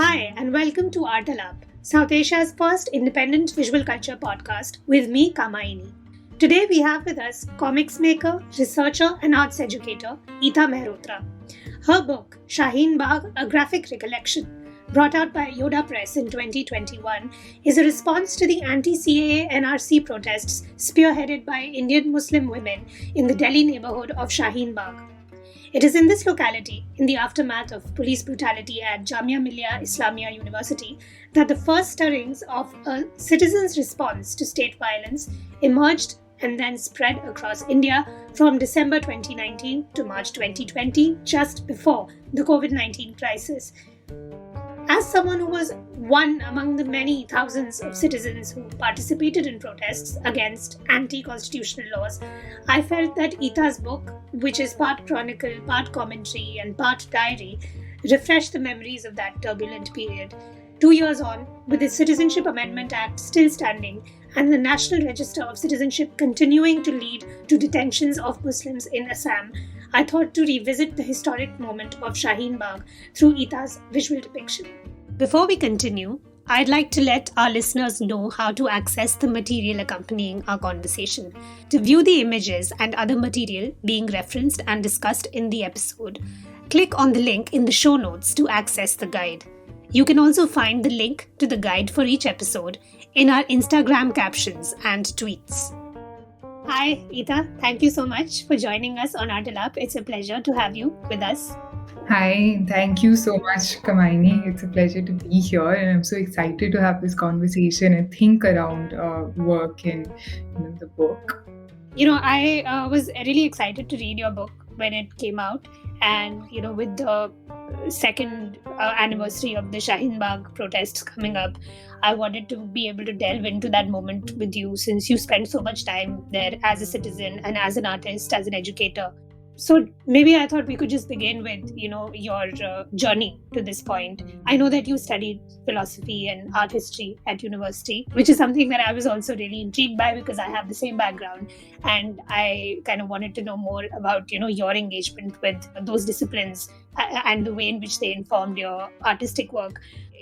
Hi, and welcome to Artalab, South Asia's first independent visual culture podcast with me, Kamayani. Today we have with us comics maker, researcher, and arts educator, Ita Mehrotra. Her book, Shaheen Bagh, A Graphic Recollection, brought out by Yoda Press in 2021, is a response to the anti-CAA NRC protests spearheaded by Indian Muslim women in the Delhi neighborhood of Shaheen Bagh. It is in this locality, in the aftermath of police brutality at Jamia Millia Islamia University, that the first stirrings of a citizens' response to state violence emerged and then spread across India from December 2019 to March 2020, just before the COVID-19 crisis. As someone who was one among the many thousands of citizens who participated in protests against anti-constitutional laws, I felt that Ita's book, which is part chronicle, part commentary, and part diary, refreshed the memories of that turbulent period. 2 years on, with the Citizenship Amendment Act still standing and the National Register of Citizenship continuing to lead to detentions of Muslims in Assam, I thought to revisit the historic moment of Shaheen Bagh through Ita's visual depiction. Before we continue, I'd like to let our listeners know how to access the material accompanying our conversation. To view the images and other material being referenced and discussed in the episode, click on the link in the show notes to access the guide. You can also find the link to the guide for each episode in our Instagram captions and tweets. Hi, Ita. Thank you so much for joining us on Artalab. It's a pleasure to have you with us. Hi, thank you so much, Kamayani. It's a pleasure to be here, and I'm so excited to have this conversation and think around work and the book. I was really excited to read your book when it came out, and with the second anniversary of the Shaheen Bagh protests coming up, I wanted to be able to delve into that moment with you, since you spent so much time there as a citizen and as an artist, as an educator. So maybe I thought we could just begin with, your journey to this point. I know that you studied philosophy and art history at university, which is something that I was also really intrigued by because I have the same background. And I kind of wanted to know more about, your engagement with those disciplines and the way in which they informed your artistic work.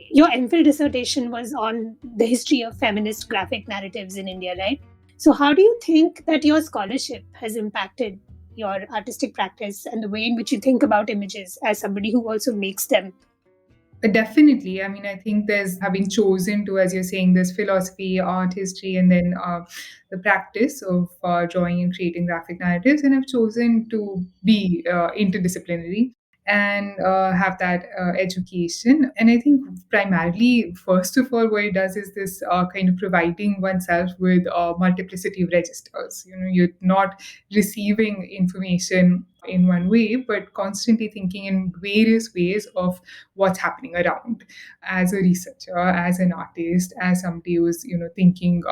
Your MPhil dissertation was on the history of feminist graphic narratives in India, right? So how do you think that your scholarship has impacted your artistic practice and the way in which you think about images as somebody who also makes them? Definitely. I mean, I think having chosen to, as you're saying, there's philosophy, art history, and then the practice of drawing and creating graphic narratives. And I've chosen to be interdisciplinary and have that education. And I think primarily, first of all, what it does is this kind of providing oneself with a multiplicity of registers. You're not receiving information in one way, but constantly thinking in various ways of what's happening around. As a researcher, as an artist, as somebody who's thinking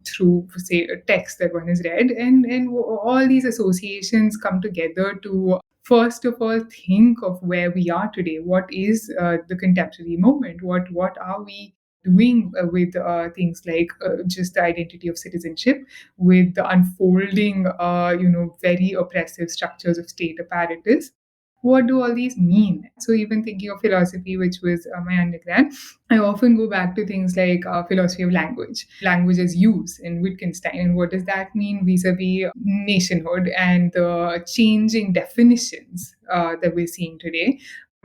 through, say, a text that one has read, and all these associations come together to first of all think of where we are today. What is the contemporary moment? What are we doing with things like just the identity of citizenship, with the unfolding, very oppressive structures of state apparatus? What do all these mean? So even thinking of philosophy, which was my undergrad, I often go back to things like philosophy of language as use in Wittgenstein, and what does that mean vis-a-vis nationhood and the changing definitions that we're seeing today.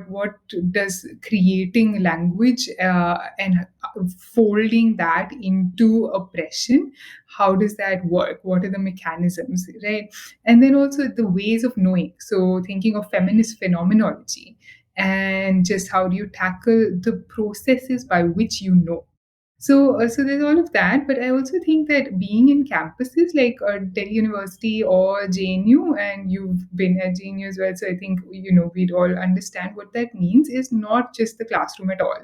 What does creating language and folding that into oppression, how does that work? What are the mechanisms, right? And then also the ways of knowing. So thinking of feminist phenomenology and just how do you tackle the processes by which you know. So there's all of that, but I also think that being in campuses like Delhi University or JNU, and you've been at JNU as well, so I think we'd all understand what that means is not just the classroom at all.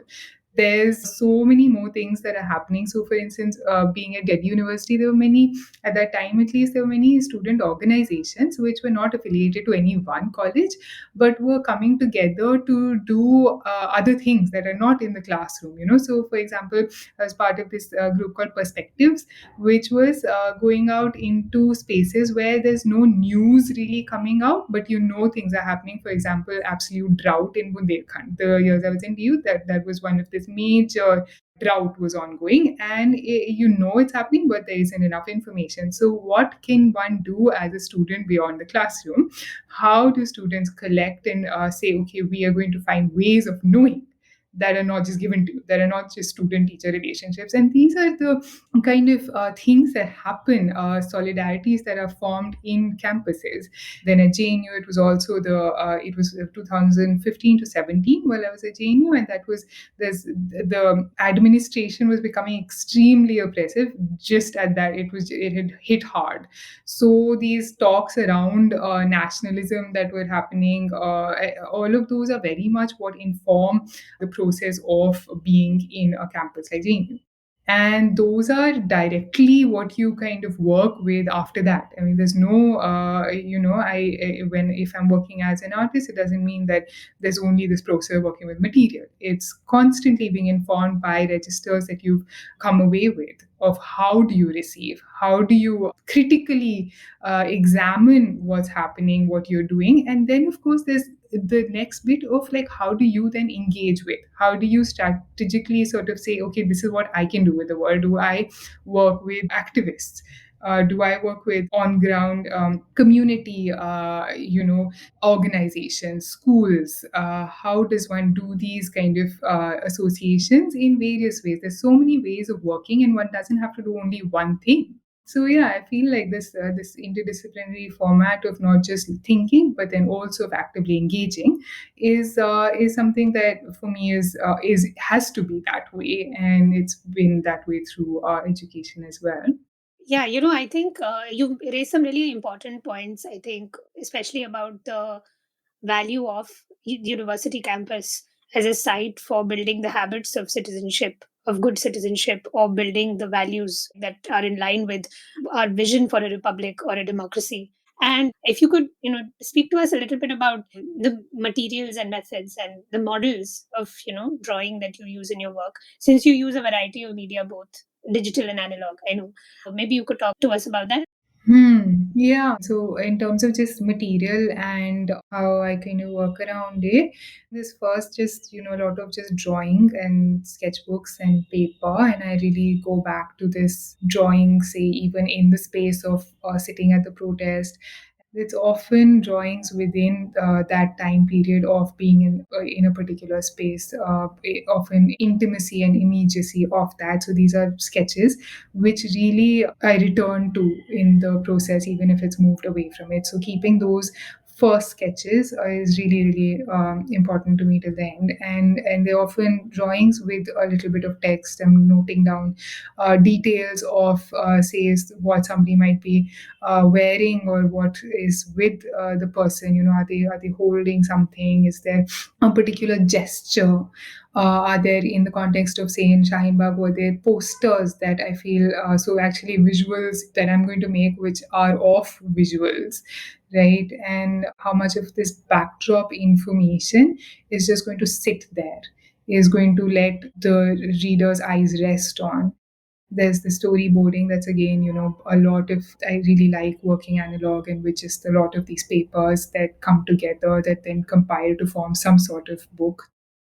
there's so many more things that are happening. So, for instance, being at Delhi University, there were many, at that time at least, there were many student organizations which were not affiliated to any one college, but were coming together to do other things that are not in the classroom. So, for example, as part of this group called Perspectives, which was going out into spaces where there's no news really coming out, but things are happening. For example, absolute drought in Bundelkhand. The years I was in DU, that was one of this major drought was ongoing, and it's happening, but there isn't enough information. So what can one do as a student beyond the classroom? How do students collect and say, okay, we are going to find ways of knowing that are not just given to you, that are not just student teacher relationships? And these are the kind of things that happen, solidarities that are formed in campuses. Then at JNU, it was also it was 2015 to 17 while I was at JNU, and the administration was becoming extremely oppressive. Just at that, it had hit hard. So these talks around nationalism that were happening, all of those are very much what inform the process of being in a campus like JNU. And those are directly what you kind of work with after that. I mean, there's no when if I'm working as an artist, it doesn't mean that there's only this process of working with material. It's constantly being informed by registers that you've come away with, of how do you receive, how do you critically examine what's happening, what you're doing. And then of course there's the next bit of like, how do you then engage with, how do you strategically sort of say, okay, this is what I can do with the world. Do I work with activists? Do I work with on ground community organizations, schools? How does one do these kind of associations in various ways? There's so many ways of working, and one doesn't have to do only one thing. So yeah, I feel like this interdisciplinary format of not just thinking but then also of actively engaging is something that for me is has to be that way, and it's been that way through education as well. Yeah, I think you raised some really important points. I think, especially about the value of university campus as a site for building the habits of citizenship, of good citizenship, or building the values that are in line with our vision for a republic or a democracy. And if you could, speak to us a little bit about the materials and methods and the models of, drawing that you use in your work, since you use a variety of media, both digital and analog. I know. Maybe you could talk to us about that. Yeah. So in terms of just material and how I kind of work around it, this first just, a lot of just drawing and sketchbooks and paper. And I really go back to this drawing, say, even in the space of sitting at the protest. It's often drawings within that time period of being in a particular space, often intimacy and immediacy of that. So these are sketches which really I return to in the process, even if it's moved away from it. So keeping those first sketches is really, really important to me till the end. And they're often drawings with a little bit of text. I'm noting down details of, say, what somebody might be wearing, or what is with the person. Are they holding something? Is there a particular gesture? Are there, in the context of, say, in Shaheen Bagh, were there posters that I feel, so actually visuals that I'm going to make which are of visuals, right? And how much of this backdrop information is just going to sit there, is going to let the reader's eyes rest on. There's the storyboarding, that's again, a lot of, I really like working analog, and which is a lot of these papers that come together that then compile to form some sort of book.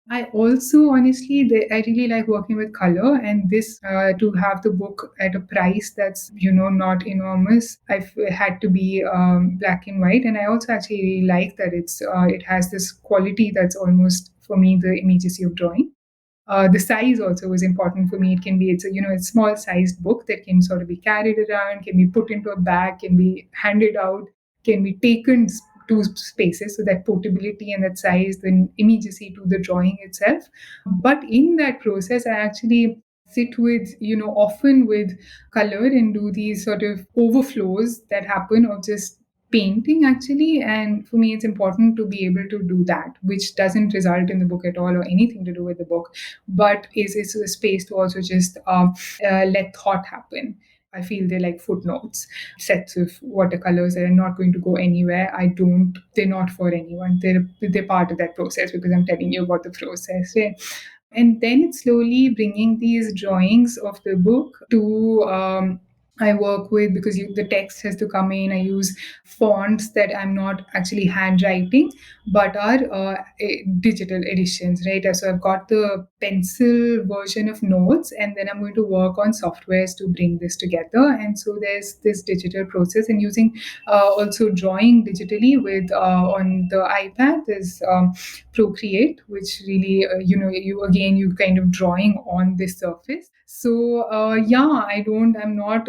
I also honestly, I really like working with color, and this to have the book at a price that's not enormous. Had to be black and white, and I also actually really like that it has this quality that's almost, for me, the immediacy of drawing. The size also was important for me. It's a small sized book that can sort of be carried around, can be put into a bag, can be handed out, can be taken to spaces. So that portability and that size, the immediacy to the drawing itself. But in that process, I actually sit with, often with color, and do these sort of overflows that happen of just painting actually, and for me it's important to be able to do that, which doesn't result in the book at all or anything to do with the book, but is a space to also just let thought happen. I feel they're like footnotes, sets of watercolors that are not going to go anywhere. They're not for anyone. They're part of that process because I'm telling you about the process, right? And then it's slowly bringing these drawings of the book to I work with, because the text has to come in. I use fonts that I'm not actually handwriting, but are digital editions, right? So I've got the pencil version of notes, and then I'm going to work on softwares to bring this together. And so there's this digital process, and using also drawing digitally with on the iPad. There's Procreate, which really you kind of drawing on this surface. So I'm not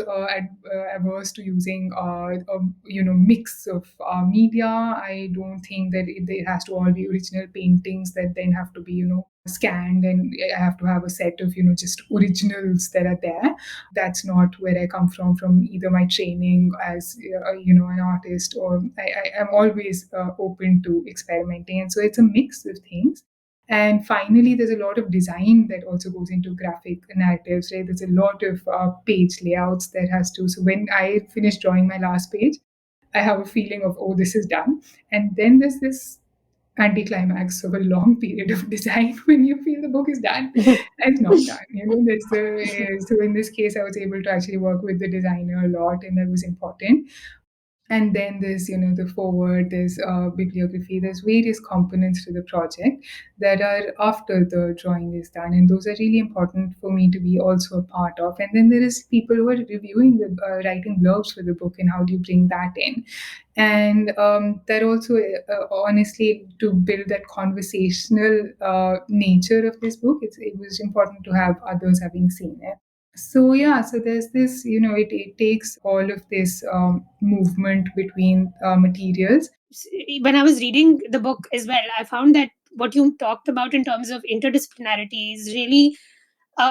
averse to using mix of media. I don't think that it has to all be original paintings that then have to be scanned, and I have to have a set of just originals that are there. That's not where I come from either my training as an artist, or I am always open to experimenting, and so it's a mix of things. And finally, there's a lot of design that also goes into graphic narratives, right? There's a lot of page layouts that has to. So when I finish drawing my last page, I have a feeling of, oh, this is done. And then there's this anticlimax of a long period of design when you feel the book is done and it's not done. So in this case, I was able to actually work with the designer a lot, and that was important. And then there's the forward, there's bibliography, there's various components to the project that are after the drawing is done, and those are really important for me to be also a part of. And then there is people who are reviewing the writing blurbs for the book, and how do you bring that in. And that also honestly, to build that conversational nature of this book, it was important to have others having seen it. So yeah, so there's this, it takes all of this movement between materials. When I was reading the book as well, I found that what you talked about in terms of interdisciplinarity is really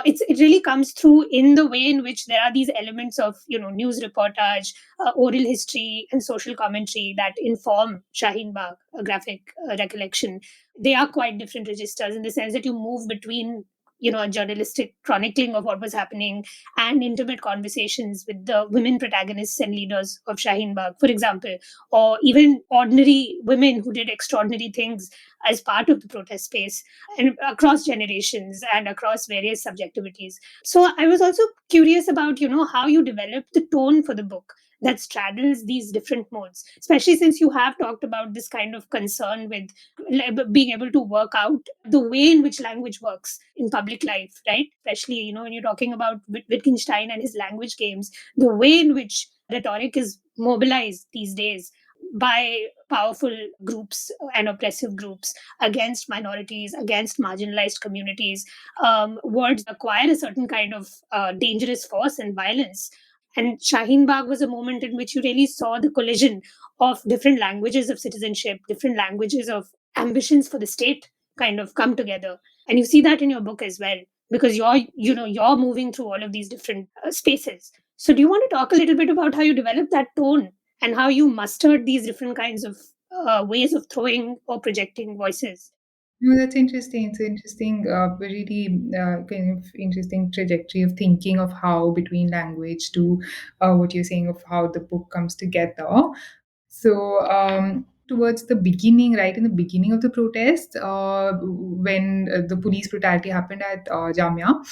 it really comes through in the way in which there are these elements of news reportage, oral history, and social commentary that inform Shaheen Bagh, a graphic recollection. They are quite different registers in the sense that you move between a journalistic chronicling of what was happening and intimate conversations with the women protagonists and leaders of Shaheen Bagh, for example, or even ordinary women who did extraordinary things as part of the protest space, and across generations and across various subjectivities. So I was also curious about how you developed the tone for the book that straddles these different modes, especially since you have talked about this kind of concern with being able to work out the way in which language works in public life, right? Especially when you're talking about Wittgenstein and his language games, the way in which rhetoric is mobilized these days by powerful groups and oppressive groups against minorities, against marginalized communities. Words acquire a certain kind of dangerous force and violence. And Shaheen Bagh was a moment in which you really saw the collision of different languages of citizenship, different languages of ambitions for the state kind of come together. And you see that in your book as well, because you're moving through all of these different spaces. So do you want to talk a little bit about how you developed that tone and how you mustered these different kinds of ways of throwing or projecting voices? No, that's interesting. It's an interesting, really kind of interesting trajectory of thinking of how between language to what you're saying of how the book comes together. So, towards the beginning, right in the beginning of the protest, when the police brutality happened at Jamia,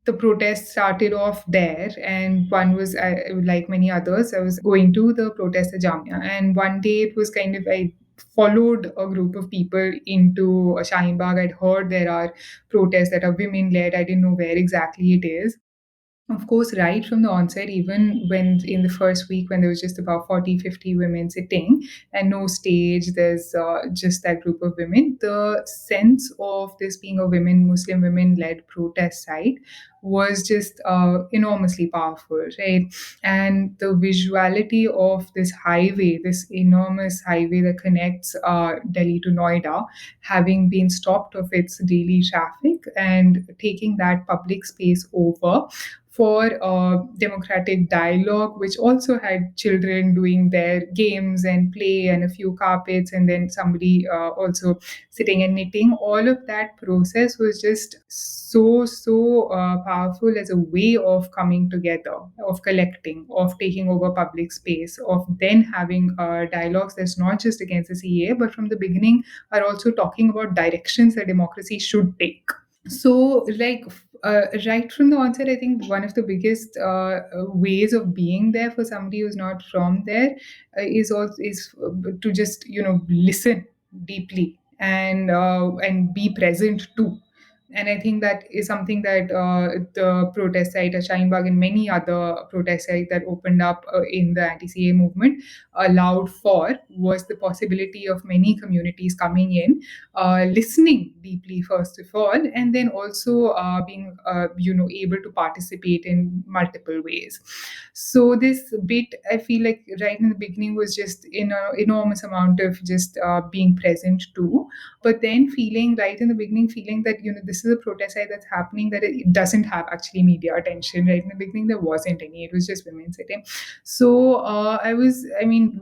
the protest started off there. And one was, like many others, I was going to the protest at Jamia. And one day it was kind of, I followed a group of people into Shaheen Bagh. I'd heard there are protests that are women led. I didn't know where exactly it is. Of course, right from the onset, even when in the first week when there was just about 40, 50 women sitting and no stage, there's just that group of women, the sense of this being a Muslim women led protest site was just enormously powerful, right? And the visuality of this highway, this enormous highway that connects Delhi to Noida, having been stopped of its daily traffic and taking that public space over for democratic dialogue, which also had children doing their games and play and a few carpets, and then somebody also sitting and knitting. All of that process was just so powerful as a way of coming together, of collecting, of taking over public space, of then having dialogues that's not just against the CAA, but from the beginning are also talking about directions that democracy should take. So, right from the onset, I think one of the biggest ways of being there for somebody who's not from there is to just listen deeply and be present too. And I think that is something that the protest site at Shaheen Bagh and many other protest sites that opened up in the anti-CA movement allowed for, was the possibility of many communities coming in, listening deeply first of all, and then also being able to participate in multiple ways. So this bit, I feel like right in the beginning, was just in an enormous amount of just being present too, but then feeling right in the beginning, feeling that this is a protest site that's happening, that it doesn't have actually media attention. Right in the beginning there wasn't any, it was just women sitting. So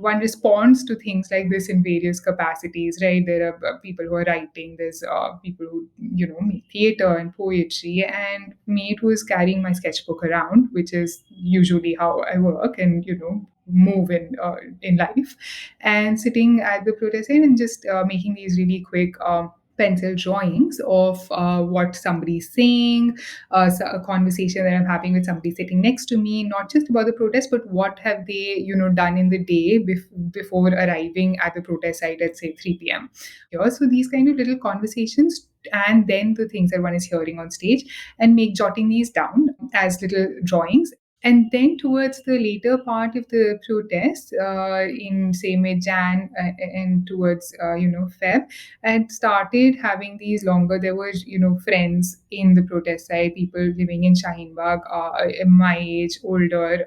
one responds to things like this in various capacities, right? There are people who are writing, there's people who make theater and poetry, and me, it was carrying my sketchbook around, which is usually how I work and move in life, and sitting at the protest site and just making these really quick pencil drawings of what somebody's saying, a conversation that I'm having with somebody sitting next to me, not just about the protest, but what have they, done in the day before arriving at the protest site at say 3 p.m. Yeah, so these kind of little conversations, and then the things that one is hearing on stage, and jotting these down as little drawings. And then towards the later part of the protest, in say mid-Jan and towards Feb, I had started having these longer. There were friends in the protest side, people living in Shaheen Bagh, my age, older.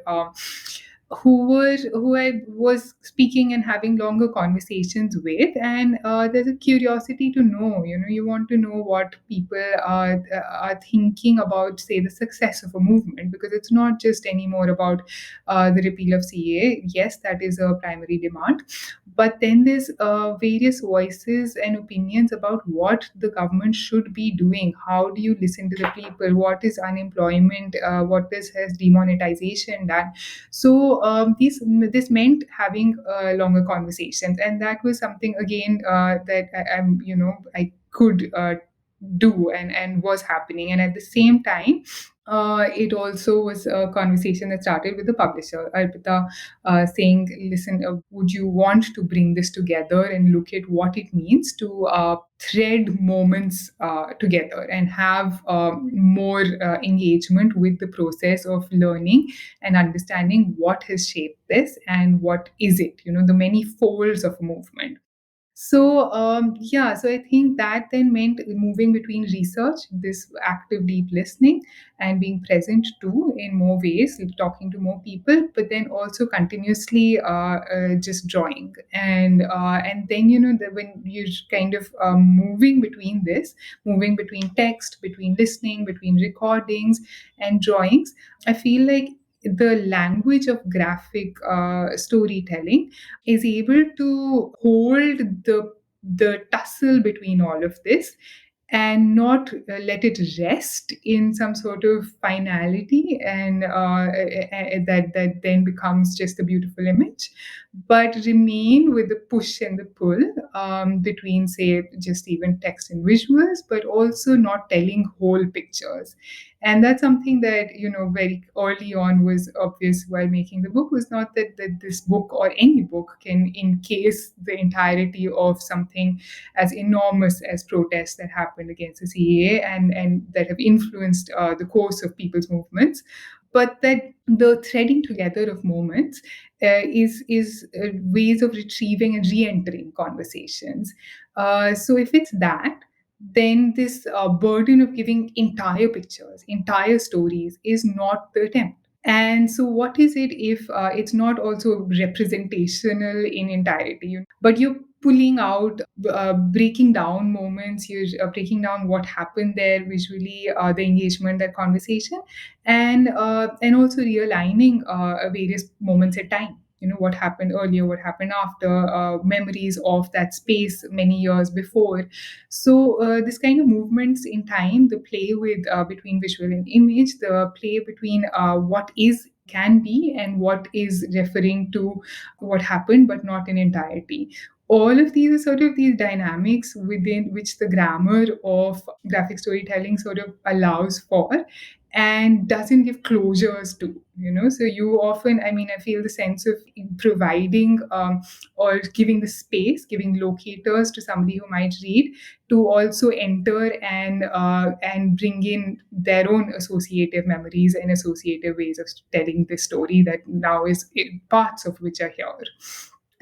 Who I was speaking and having longer conversations with, and there's a curiosity to know. You want to know what people are thinking about, say, the success of a movement, because it's not just anymore about the repeal of CA. Yes, that is a primary demand, but then there's various voices and opinions about what the government should be doing. How do you listen to the people? What is unemployment? What has demonetization done? So this meant having longer conversations, and that was something again that I could do and was happening. And at the same time, it also was a conversation that started with the publisher, Arpita, saying, listen, would you want to bring this together and look at what it means to thread moments together and have more engagement with the process of learning and understanding what has shaped this and what is it, the many folds of a movement. So, so I think that then meant moving between research, this active deep listening, and being present too in more ways, like talking to more people, but then also continuously just drawing. And then, when you're kind of moving between this, moving between text, between listening, between recordings and drawings, I feel like the language of graphic storytelling is able to hold the tussle between all of this and not let it rest in some sort of finality, and that then becomes just a beautiful image, but remain with the push and the pull between, say, just even text and visuals, but also not telling whole pictures. And that's something that very early on was obvious while making the book, was not that this book or any book can encase the entirety of something as enormous as protests that happened against the CAA and that have influenced the course of people's movements, but that the threading together of moments is ways of retrieving and re-entering conversations. So if it's that, then this burden of giving entire pictures, entire stories is not the attempt. And so, what is it if it's not also representational in entirety, but you're pulling out, breaking down moments, you're breaking down what happened there visually, the engagement, that conversation, and also realigning various moments at time. What happened earlier, what happened after, memories of that space many years before. So this kind of movements in time, the play with between visual and image, the play between what is can be and what is referring to what happened but not in entirety. All of these are sort of these dynamics within which the grammar of graphic storytelling sort of allows for and doesn't give closures to. So you often, I feel the sense of providing or giving the space, giving locators to somebody who might read to also enter and bring in their own associative memories and associative ways of telling the story that now is parts of which are here.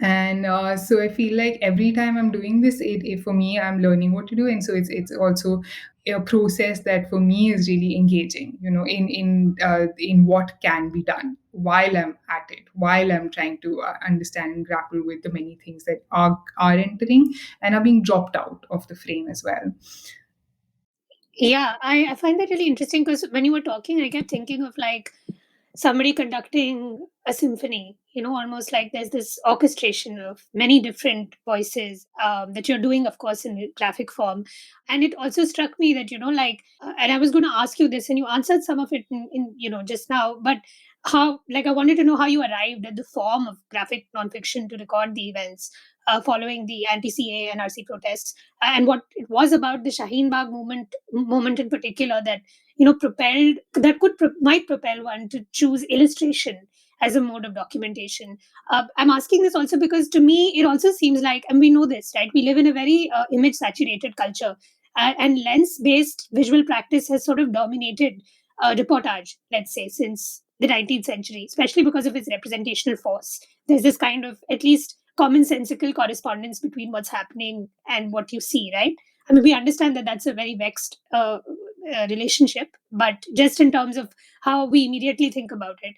And so I feel like every time I'm doing this, for me, I'm learning what to do, and so it's also a process that for me is really engaging, in what can be done while I'm at it, while I'm trying to understand and grapple with the many things that are entering and are being dropped out of the frame as well. Yeah, I find that really interesting because when you were talking, I kept thinking of like somebody conducting a symphony, almost like there's this orchestration of many different voices that you're doing, of course, in graphic form. And it also struck me that, and I was going to ask you this, and you answered some of it just now, but how, like, I wanted to know how you arrived at the form of graphic nonfiction to record the events following the anti-CAA NRC protests, and what it was about the Shaheen Bagh moment in particular that propelled that might propel one to choose illustration as a mode of documentation. I'm asking this also because to me it also seems like, and we know this, right, we live in a very image saturated culture, and lens based visual practice has sort of dominated reportage, let's say, since the 19th century, especially because of its representational force. There's this kind of at least commonsensical correspondence between what's happening and what you see, right? I mean, we understand that that's a very vexed relationship, but just in terms of how we immediately think about it,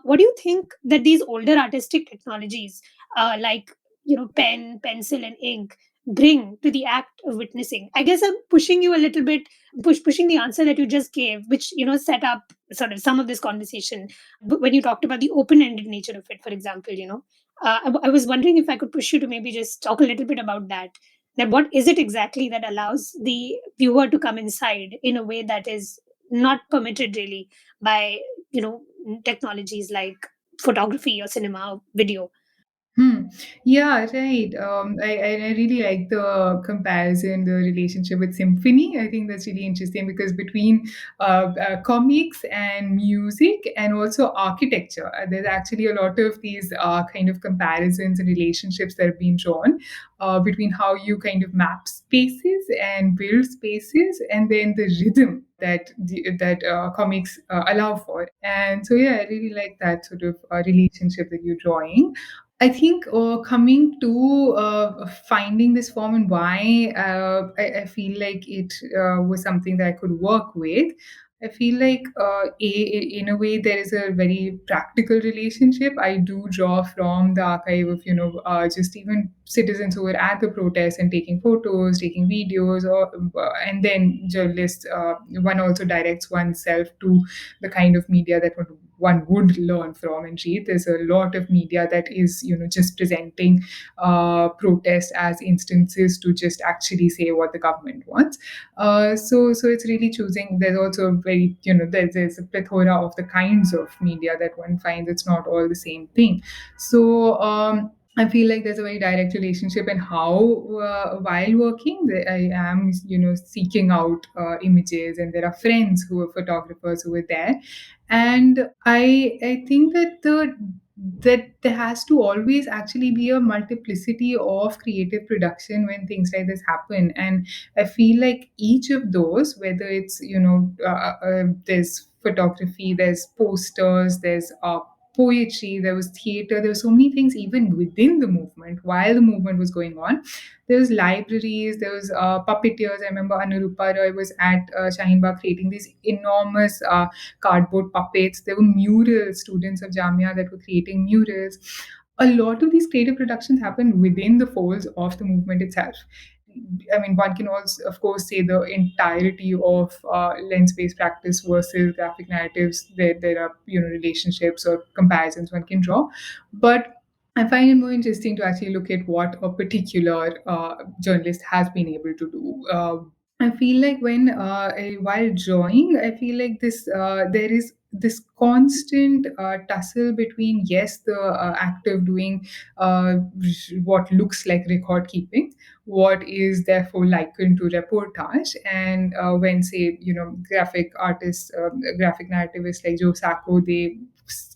what do you think that these older artistic technologies, like pen, pencil, and ink, bring to the act of witnessing? I guess I'm pushing you a little bit, pushing the answer that you just gave, which set up sort of some of this conversation. But when you talked about the open-ended nature of it, for example, I was wondering if I could push you to maybe just talk a little bit about that. That what is it exactly that allows the viewer to come inside in a way that is not permitted really by technologies like photography or cinema or video? Hmm. Yeah, right. I really like the comparison, the relationship with symphony. I think that's really interesting because between comics and music and also architecture, there's actually a lot of these kind of comparisons and relationships that have been drawn between how you kind of map spaces and build spaces, and then the rhythm that comics allow for. And so, yeah, I really like that sort of relationship that you're drawing. I think coming to finding this form and why I feel like it was something that I could work with. I feel like in a way there is a very practical relationship. I do draw from the archive of just even citizens who were at the protest and taking photos, taking videos, and then journalists. One also directs oneself to the kind of media that one would learn from and read. There's a lot of media that is, just presenting protests as instances to just actually say what the government wants. So it's really choosing. There's also a very, there's a plethora of the kinds of media that one finds. It's not all the same thing. So I feel like there's a very direct relationship in how, while working, I am, seeking out images, and there are friends who are photographers who are there, and I think that there has to always actually be a multiplicity of creative production when things like this happen. And I feel like each of those, whether it's there's photography, there's posters, there's poetry, there was theater, there were so many things even within the movement while the movement was going on. There was libraries, there was puppeteers. I remember Anurupa Roy was at Shaheen Bagh creating these enormous cardboard puppets. There were murals, students of Jamia that were creating murals. a lot of these creative productions happen within the folds of the movement itself. I mean, one can also, of course, say the entirety of lens-based practice versus graphic narratives. There are relationships or comparisons one can draw, but I find it more interesting to actually look at what a particular journalist has been able to do. I feel like while drawing, I feel like there is this constant tussle between, yes, the act of doing uh, what looks like record keeping, what is therefore likened to reportage, and when, say, graphic artists, graphic narrativists like Joe Sacco, they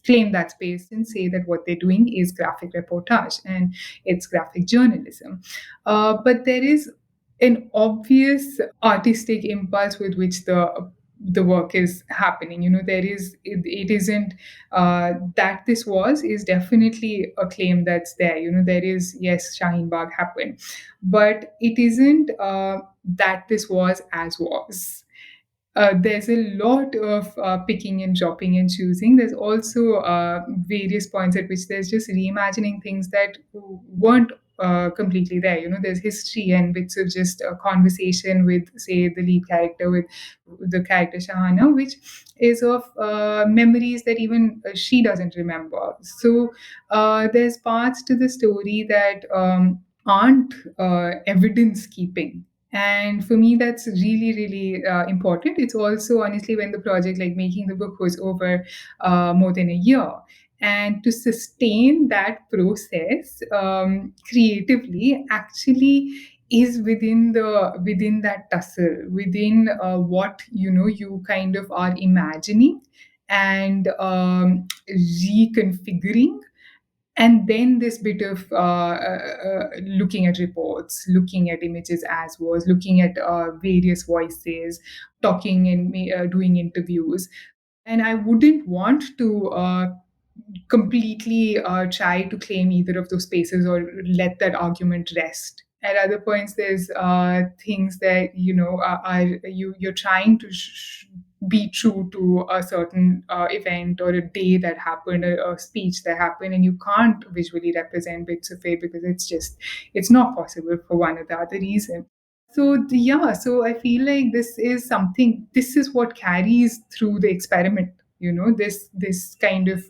claim that space and say that what they're doing is graphic reportage and it's graphic journalism. But there is an obvious artistic impulse with which the work is happening. It isn't that this was is definitely a claim that's there. There is, yes, Shaheen Bagh happened, but it isn't that this was as was. There's a lot of picking and dropping and choosing. There's also various points at which there's just reimagining things that weren't completely there. There's history and bits of just a conversation with, say, the lead character, with the character Shahana, which is of memories that even she doesn't remember. So there's parts to the story that aren't evidence keeping, and for me that's really, really important. It's also, honestly, when the project, like making the book, was over more than a year, and to sustain that process creatively actually is within that tussle, within what you kind of are imagining and reconfiguring. And then this bit of looking at reports, looking at images as was, looking at various voices, talking and doing interviews. And I wouldn't want to completely try to claim either of those spaces or let that argument rest. At other points, there's things that you're trying to be true to a certain event or a day that happened, a speech that happened, and you can't visually represent bits of it because it's not possible for one or the other reason. So I feel like this is what carries through the experiment. This kind of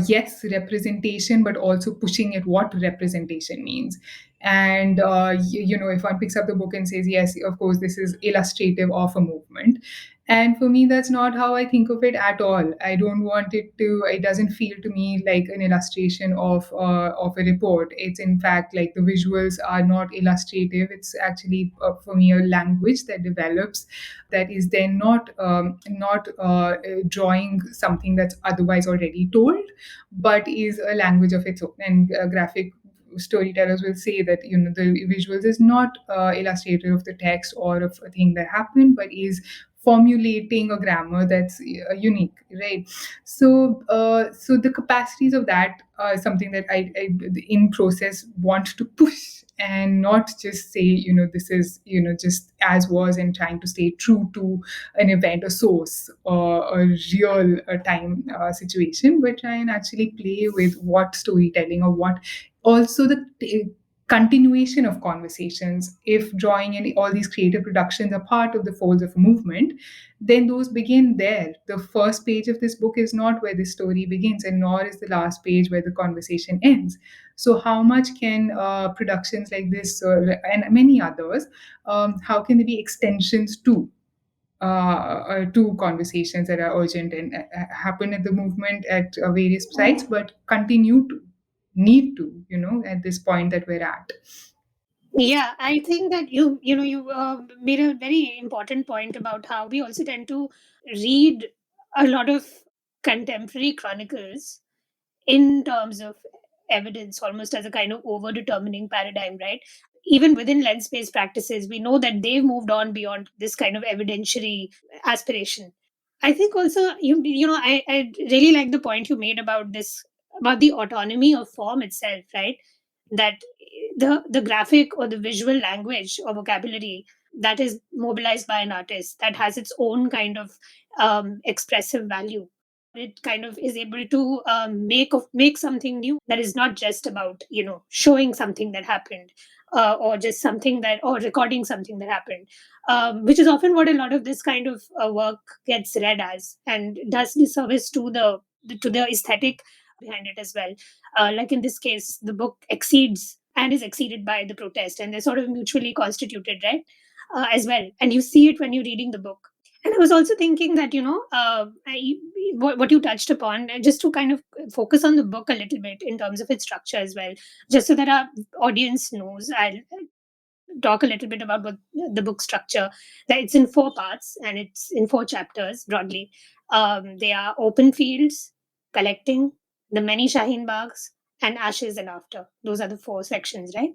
yes, representation, but also pushing at what representation means. And if one picks up the book and says, yes, of course, this is illustrative of a movement, and for me, that's not how I think of it at all. I don't want it to. It doesn't feel to me like an illustration of a report. It's in fact like the visuals are not illustrative. It's actually for me a language that develops, that is then not drawing something that's otherwise already told, but is a language of its own. And graphic storytellers will say that the visuals is not illustrative of the text or of a thing that happened, but is formulating a grammar that's unique, right? So the capacities of that are something that I in process want to push, and not just say this is just as was and trying to stay true to an event, a source, or a real time situation, but try and actually play with what storytelling, or what also the continuation of conversations. If drawing and all these creative productions are part of the folds of a movement, then those begin there. The first page of this book is not where the story begins, and nor is the last page where the conversation ends. So how much can productions like this, and many others, how can they be extensions to conversations that are urgent and happen at the movement at various sites, but continue to need to, at this point that we're at. Yeah, I think that you made a very important point about how we also tend to read a lot of contemporary chronicles in terms of evidence, almost as a kind of over determining paradigm, right? Even within lens based practices, we know that they've moved on beyond this kind of evidentiary aspiration. I think also, I really like the point you made about this, about the autonomy of form itself, right? That the graphic or the visual language or vocabulary that is mobilized by an artist, that has its own kind of expressive value. It kind of is able to make something new that is not just about showing something that happened, or just something that or recording something that happened, which is often what a lot of this kind of work gets read as, and does disservice to the aesthetic behind it as well. Like in this case, the book exceeds and is exceeded by the protest, and they're sort of mutually constituted, right? As well, and you see it when you're reading the book. And I was also thinking that, what you touched upon, just to kind of focus on the book a little bit in terms of its structure as well, just so that our audience knows. I'll talk a little bit about what the book structure. That it's in 4 parts and it's in 4 chapters broadly. They are open fields, collecting, the many Shaheen Baghs, and ashes and after. Those are the 4 sections, right?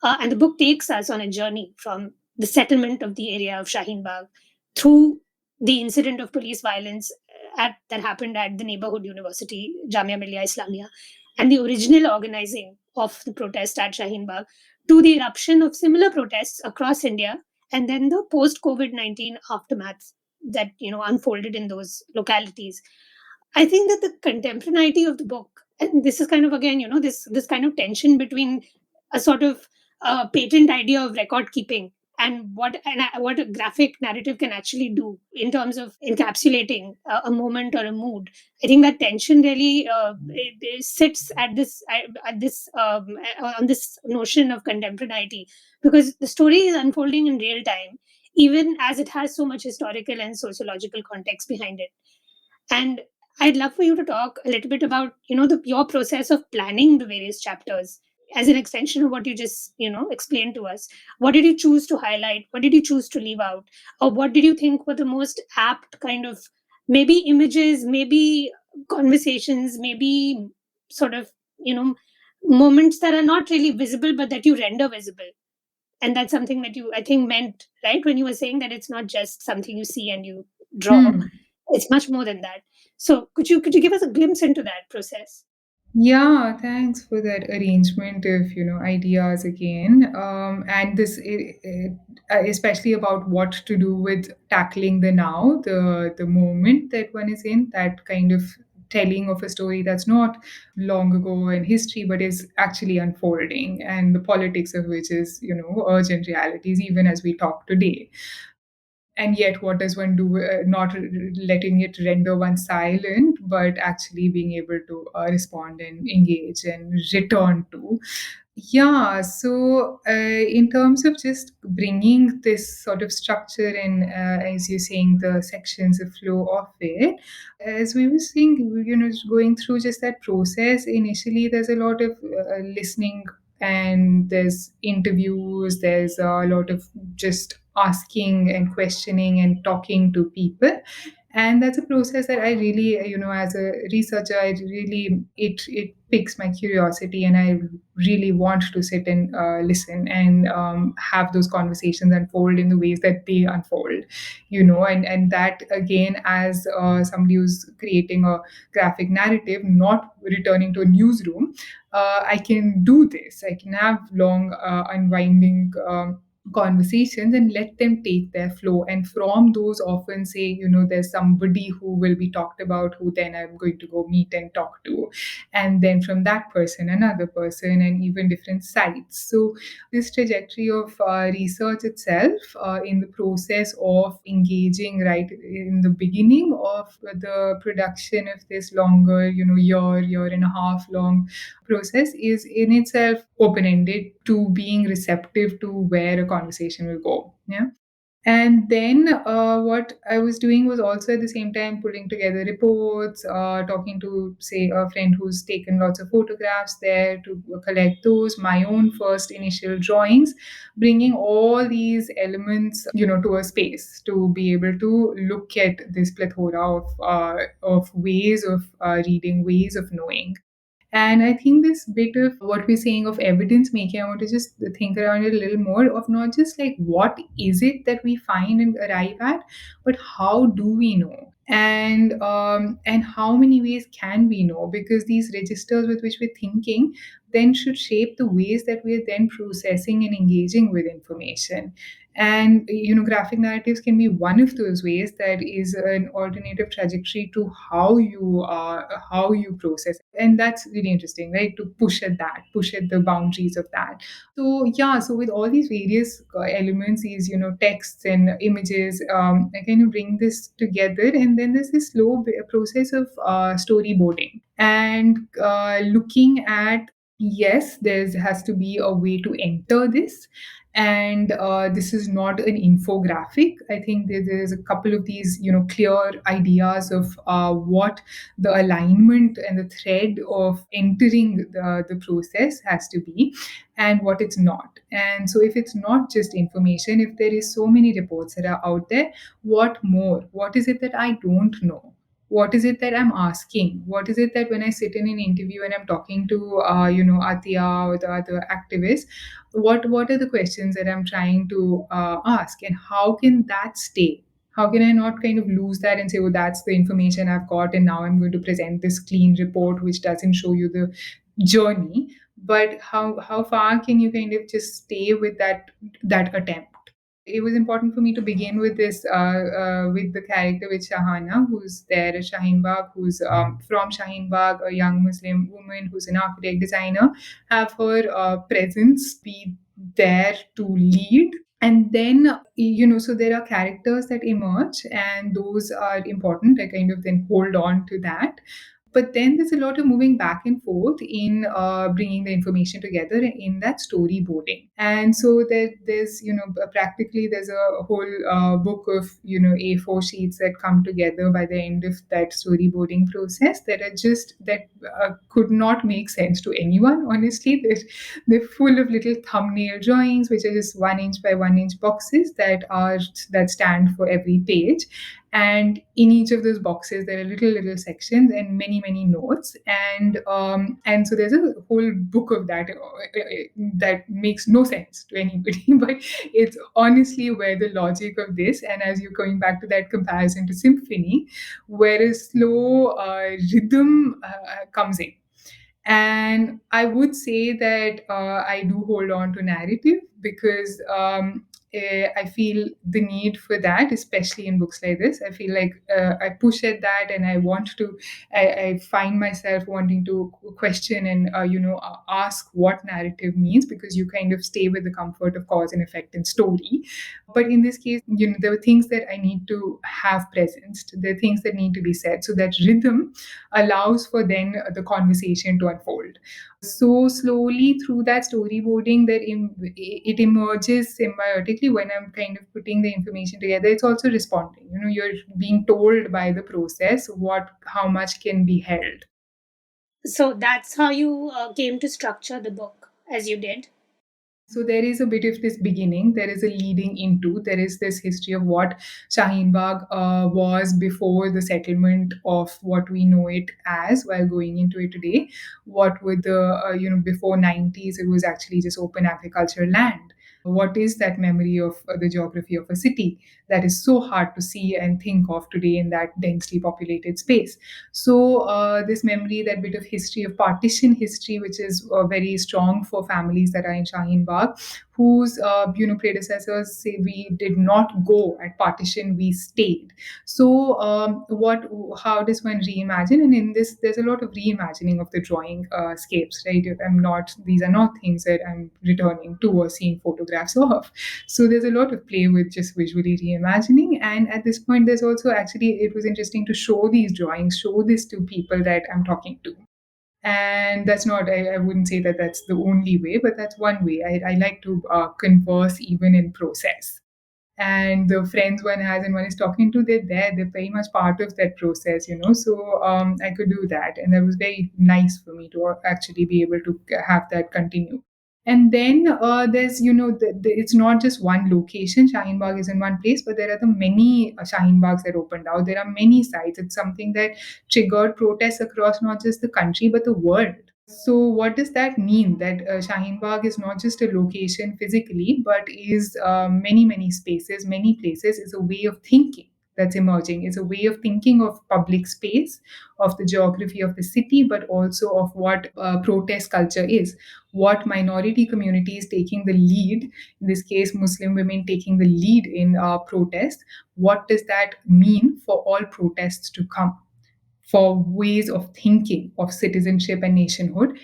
And the book takes us on a journey from the settlement of the area of Shaheen Bagh through the incident of police violence that happened at the neighborhood university, Jamia Millia Islamia, and the original organizing of the protest at Shaheen Bagh, to the eruption of similar protests across India, and then the post COVID-19 aftermath that unfolded in those localities. I think that the contemporaneity of the book, and this is kind of again, this kind of tension between a sort of patent idea of record keeping and what a graphic narrative can actually do in terms of encapsulating a moment or a mood. I think that tension really it sits at this on this notion of contemporaneity, because the story is unfolding in real time, even as it has so much historical and sociological context behind it. And I'd love for you to talk a little bit about, your process of planning the various chapters as an extension of what you just, explained to us. What did you choose to highlight? What did you choose to leave out? Or what did you think were the most apt kind of, maybe images, maybe conversations, maybe sort of, moments that are not really visible, but that you render visible? And that's something that you, I think, meant, right, when you were saying that it's not just something you see and you draw. Hmm. It's much more than that. So could you give us a glimpse into that process? Yeah, thanks for that arrangement of, ideas again. And this, especially about what to do with tackling the now, the moment that one is in, that kind of telling of a story that's not long ago in history, but is actually unfolding, and the politics of which is, urgent realities, even as we talk today. And yet, what does one do? Not letting it render one silent, but actually being able to respond and engage and return to. Yeah, so in terms of just bringing this sort of structure in, as you're saying, the sections, the flow of it, as we were saying, going through just that process, initially there's a lot of listening, and there's interviews, there's a lot of just asking and questioning and talking to people. And that's a process that I really, as a researcher, I really, it piques my curiosity, and I really want to sit and listen and have those conversations unfold in the ways that they unfold, and that again, as somebody who's creating a graphic narrative, not returning to a newsroom, I can do this. I can have long unwinding conversations and let them take their flow, and from those often say, there's somebody who will be talked about, who then I'm going to go meet and talk to, and then from that person another person, and even different sites. So this trajectory of research itself, in the process of engaging right in the beginning of the production of this longer, year and a half long process, is in itself open ended to being receptive to where a conversation will go. Yeah. And then what I was doing was also at the same time putting together reports, talking to, say, a friend who's taken lots of photographs there to collect those, my own first initial drawings, bringing all these elements, to a space to be able to look at this plethora of ways of reading, ways of knowing. And I think this bit of what we're saying of evidence making, I want to just think around it a little more, of not just like what is it that we find and arrive at, but how do we know? And how many ways can we know? Because these registers with which we're thinking then should shape the ways that we're then processing and engaging with information. And graphic narratives can be one of those ways that is an alternative trajectory to how you process, and that's really interesting, right? To push at the boundaries of that. So yeah, so with all these various elements, these texts and images, I kind of bring this together, and then there's this process of storyboarding and looking at, yes, there has to be a way to enter this, and this is not an infographic. I think there's a couple of these clear ideas of what the alignment and the thread of entering the process has to be, and what it's not. And so if it's not just information, if there is so many reports that are out there, what more? What is it that I don't know? What is it that I'm asking? What is it that when I sit in an interview and I'm talking to Atia or the other activists, what are the questions that I'm trying to ask, and how can that stay? How can I not kind of lose that and say, oh, that's the information I've got, and now I'm going to present this clean report which doesn't show you the journey? But how far can you kind of just stay with that attempt? It was important for me to begin with this with the character with Shahana, who's there, Shaheen Bagh, who's from Shaheen Bagh, a young Muslim woman who's an architect designer, have her presence be there to lead. And then so there are characters that emerge, and those are important. I kind of then hold on to that. But then there's a lot of moving back and forth in bringing the information together in that storyboarding. And so there's practically there's a whole book of A4 sheets that come together by the end of that storyboarding process, that are just that could not make sense to anyone, honestly. They're full of little thumbnail drawings, which are just 1 inch by 1 inch boxes that stand for every page. And in each of those boxes there are little sections and many notes, and so there's a whole book of that makes no sense to anybody but it's honestly where the logic of this, and as you're going back to that comparison to symphony, where a slow rhythm comes in. And I would say that I do hold on to narrative because I feel the need for that, especially in books like this. I feel like I push at that, and I find myself wanting to question and ask what narrative means, because you kind of stay with the comfort of cause and effect and story. But in this case, there were things that I need to have presenced. There are things that need to be said, so that rhythm allows for then the conversation to unfold. So slowly through that storyboarding, it emerges symbiotically when I'm kind of putting the information together. It's also responding. You're being told by the process how much can be held. So that's how you came to structure the book as you did. So there is a bit of this beginning, there is a leading into, there is this history of what Shaheen Bagh was before the settlement of what we know it as while going into it today. What were the, before 90s, it was actually just open agricultural land. What is that memory of the geography of a city that is so hard to see and think of today in that densely populated space? So this memory, that bit of history of partition history, which is very strong for families that are in Shaheen Bagh, whose predecessors say we did not go at partition, we stayed. So how does one reimagine? And in this, there's a lot of reimagining of the drawing scapes, right? These are not things that I'm returning to or seeing photographs of. So there's a lot of play with just visually reimagining. And at this point, there's also actually, it was interesting to show these drawings, show this to people that I'm talking to. And that's not, I wouldn't say that that's the only way, but that's one way. I like to converse even in process. And the friends one has and one is talking to, they're very much part of that process. So I could do that, and that was very nice for me to actually be able to have that continue. And then there's it's not just one location. Shaheen Bagh is in one place, but there are the many Shaheen Baghs that opened out. There are many sites. It's something that triggered protests across not just the country but the world. So what does that mean? That Shaheen Bagh is not just a location physically, but is many spaces, many places, is a way of thinking that's emerging. It's a way of thinking of public space, of the geography of the city, but also of what protest culture is. What minority communities taking the lead, in this case, Muslim women taking the lead in protest, what does that mean for all protests to come? For ways of thinking of citizenship and nationhood.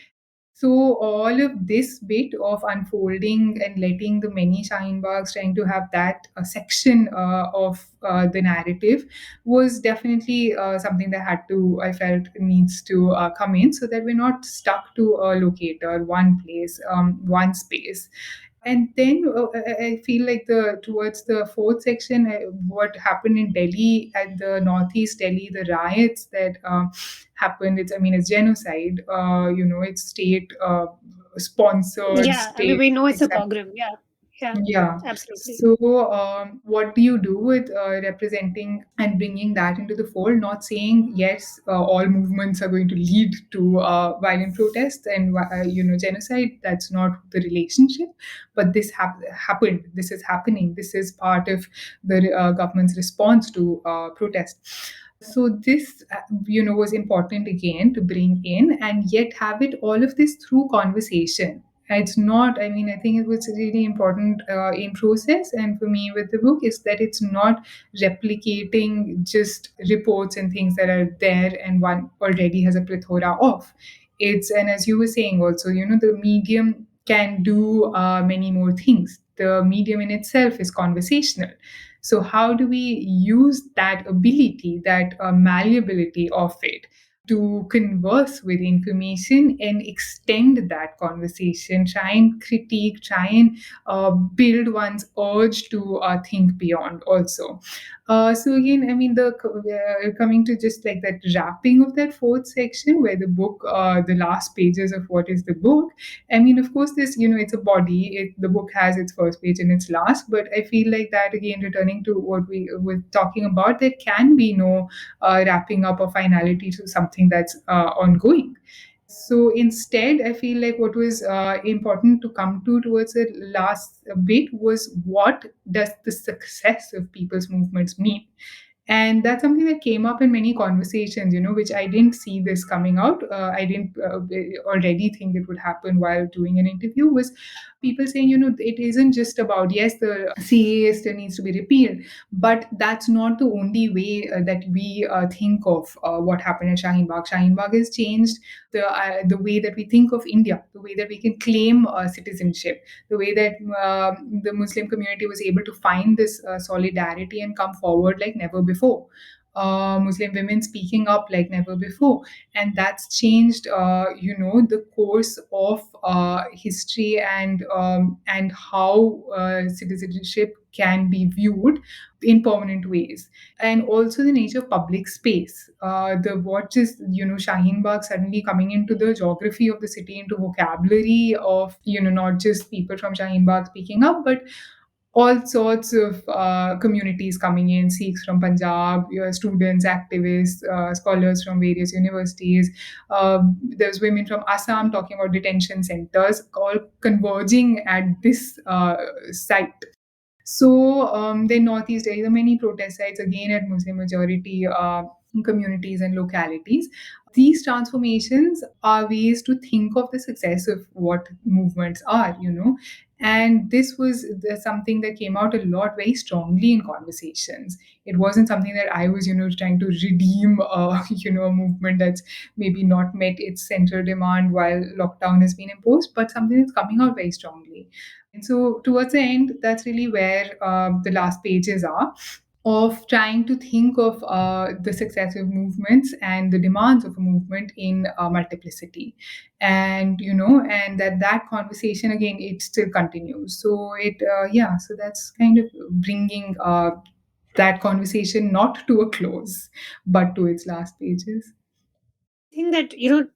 So all of this bit of unfolding and letting the many Shaheen Baghs trying to have that section of the narrative was definitely something that I felt needs to come in, so that we're not stuck to a locator, one place, one space. And then I feel like towards the fourth section, what happened in Delhi, at the northeast Delhi, the riots that happened. It's genocide. It's state sponsored, Yeah, I mean, state. we know it's a Exactly. pogrom. Yeah, yeah, Yeah. absolutely. So, what do you do with representing and bringing that into the fold? Not saying yes, all movements are going to lead to violent protests and genocide. That's not the relationship. But this happened. This is happening. This is part of the government's response to protest. So this, was important again to bring in, and yet have it all of this through conversation. It's not, I think it was really important in process, and for me with the book, is that it's not replicating just reports and things that are there and one already has a plethora of. And as you were saying also, the medium can do many more things. The medium in itself is conversational. So how do we use that ability, that malleability of it, to converse with information and extend that conversation, try and critique, try and build one's urge to think beyond also. So again, coming to just like that wrapping of that fourth section, where the last pages of what is the book. Of course, this, it's a body. The book has its first page and its last, but I feel like that again, returning to what we were talking about, there can be no wrapping up or finality to something that's ongoing. So instead, I feel like what was important to come to towards the last bit was, what does the success of people's movements mean? And that's something that came up in many conversations, which I didn't see this coming out. I didn't already think it would happen while doing an interview. Was people saying, it isn't just about, yes, the CAA still needs to be repealed, but that's not the only way that we think of what happened at Shaheen Bagh. Shaheen Bagh has changed the way that we think of India, the way that we can claim citizenship, the way that the Muslim community was able to find this solidarity and come forward like never before. Muslim women speaking up like never before, and that's changed, the course of history and how citizenship can be viewed in permanent ways, and also the nature of public space. The what is Shaheen Bagh suddenly coming into the geography of the city, into vocabulary of not just people from Shaheen Bagh speaking up, but all sorts of communities coming in, Sikhs from Punjab, students, activists, scholars from various universities. There's women from Assam talking about detention centers, all converging at this site. So then Northeast, there are many protest sites again at Muslim majority communities and localities. These transformations are ways to think of the success of what movements are, And this was something that came out a lot very strongly in conversations. It wasn't something that I was, trying to redeem, a movement that's maybe not met its central demand while lockdown has been imposed, but something that's coming out very strongly. And so towards the end, that's really where the last pages are, of trying to think of the successive movements and the demands of a movement in multiplicity, and that conversation again, it still continues. So so that's kind of bringing that conversation not to a close, but to its last pages. I think that,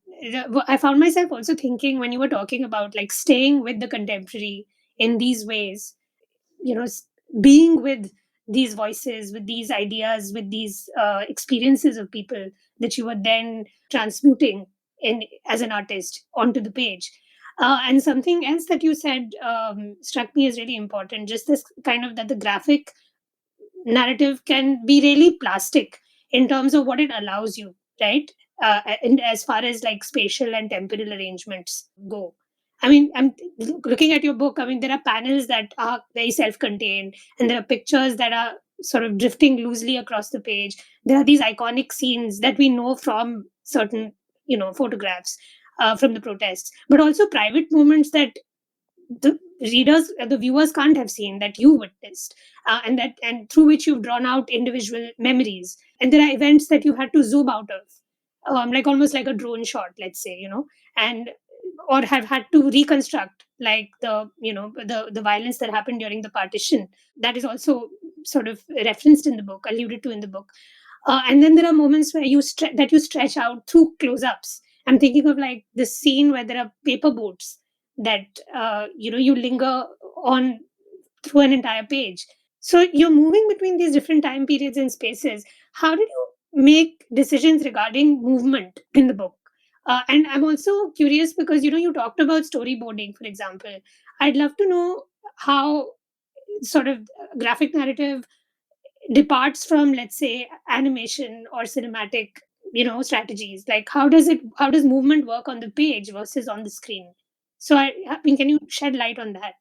I found myself also thinking when you were talking about like staying with the contemporary in these ways, being with these voices, with these ideas, with these experiences of people that you were then transmuting in as an artist onto the page. And something else that you said struck me as really important, just this kind of that the graphic narrative can be really plastic in terms of what it allows you, right? And as far as like spatial and temporal arrangements go. I mean, I'm looking at your book. I mean, there are panels that are very self contained, and there are pictures that are sort of drifting loosely across the page. There are these iconic scenes that we know from certain, photographs from the protests, but also private moments that the readers, the viewers can't have seen, that you witnessed, and through which you've drawn out individual memories. And there are events that you had to zoom out of, like almost like a drone shot, let's say, and or have had to reconstruct, like the violence that happened during the partition. That is also sort of referenced in the book, alluded to in the book. And then there are moments where that you stretch out through close-ups. I'm thinking of like this scene where there are paper boats that you linger on through an entire page. So you're moving between these different time periods and spaces. How did you make decisions regarding movement in the book? And I'm also curious because you talked about storyboarding, for example. I'd love to know how sort of graphic narrative departs from, let's say, animation or cinematic strategies. Like how does movement work on the page versus on the screen? So I mean, can you shed light on that?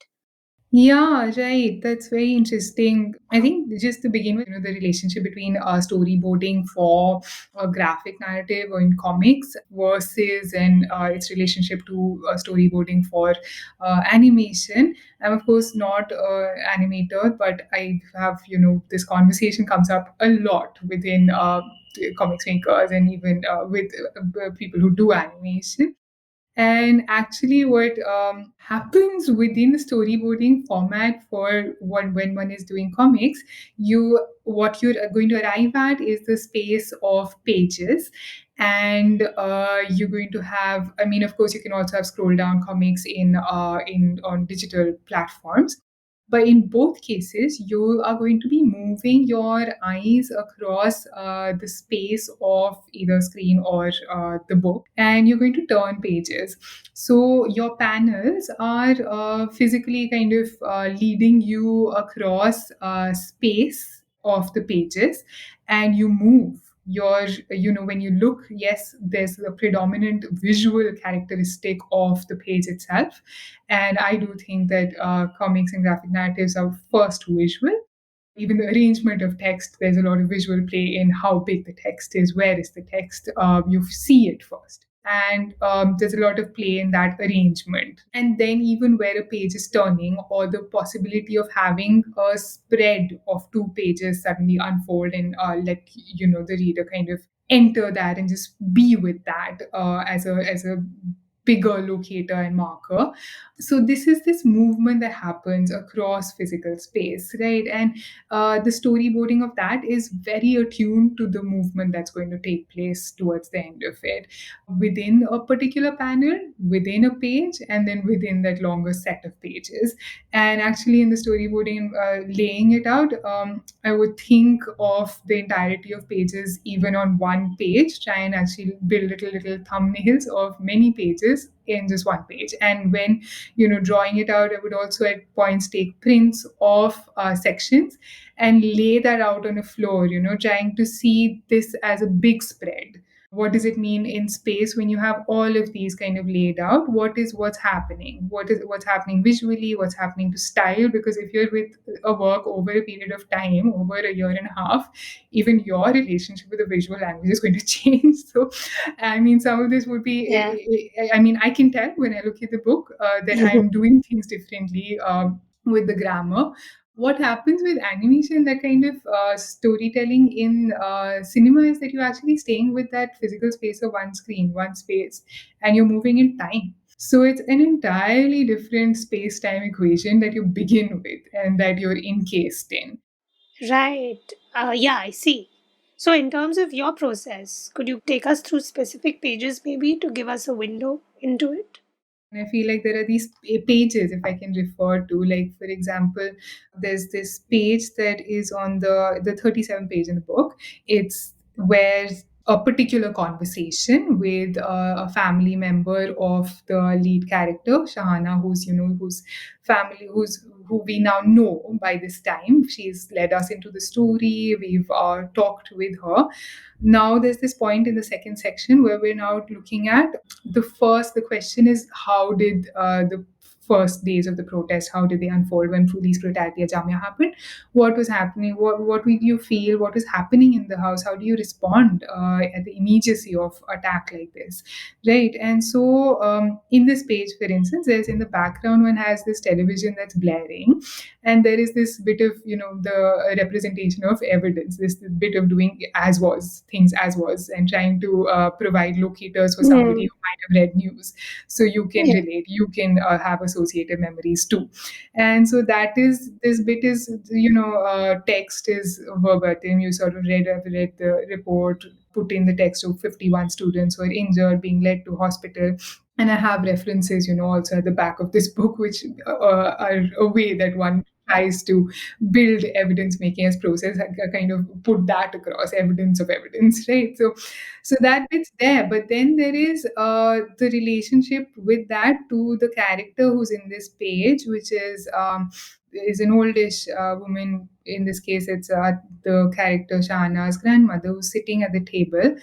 Yeah, right. That's very interesting. I think just to begin with, the relationship between storyboarding for a graphic narrative or in comics versus and its relationship to storyboarding for animation. I'm of course not an animator, but I have, this conversation comes up a lot within comics makers and even with people who do animation. And actually, what happens within the storyboarding format for when one is doing comics, what you're going to arrive at is the space of pages, and you're going to have. I mean, of course, you can also have scroll down comics in on digital platforms. But in both cases, you are going to be moving your eyes across the space of either screen or the book, and you're going to turn pages. So your panels are physically kind of leading you across space of the pages, and you move when you look, yes, there's the predominant visual characteristic of the page itself. And I do think that comics and graphic narratives are first visual. Even the arrangement of text, there's a lot of visual play in how big the text is, where is the text, you see it first. And there's a lot of play in that arrangement. And then, even where a page is turning, or the possibility of having a spread of two pages suddenly unfold and let the reader kind of enter that and just be with that as a bigger locator and marker. So this is this movement that happens across physical space, right? And the storyboarding of that is very attuned to the movement that's going to take place towards the end of it, within a particular panel, within a page, and then within that longer set of pages. And actually, in the storyboarding, laying it out, I would think of the entirety of pages even on one page, try and actually build little thumbnails of many pages in just one page. And when drawing it out, I would also at points take prints of sections and lay that out on a floor, trying to see this as a big spread. What does it mean in space when you have all of these kind of laid out? What's happening? What's happening visually? What's happening to style? Because if you're with a work over a period of time, over a year and a half, even your relationship with the visual language is going to change. So, I mean, some of this would Yeah. be. I mean, I can tell when I look at the book that I'm doing things differently with the grammar. What happens with animation, that kind of storytelling in cinema, is that you're actually staying with that physical space of one screen, one space, and you're moving in time. So it's an entirely different space time equation that you begin with and that you're encased in. Right. Yeah, I see. So in terms of your process, could you take us through specific pages maybe to give us a window into it? And I feel like there are these pages, if I can refer to, like, for example, there's this page that is on the 37 page in the book. It's where a particular conversation with a family member of the lead character, Shahana, whose family, who we now know by this time. She's led us into the story. We've talked with her. Now there's this point in the second section where we're now looking at the question is, how did the first days of the protest, how did they unfold when police brutality at Jamia happened? What was happening? What did you feel? What was happening in the house? How do you respond at the immediacy of attack like this, right? And so in this page, for instance, there's in the background one has this television that's blaring, and there is this bit of the representation of evidence, this bit of doing as was things as was, and trying to provide locators for somebody who might have read news, so you can relate, you can have associative memories too. And so that is, this bit is, text is verbatim. You sort of read the report, put in the text of 51 students who are injured, being led to hospital. And I have references, also at the back of this book, which are a way that one tries to build evidence making as process, kind of put that across, evidence of evidence, right? So that bit's there, but then there is the relationship with that to the character who's in this page, which is an oldish woman. In this case, it's the character Shahana's grandmother, who's sitting at the table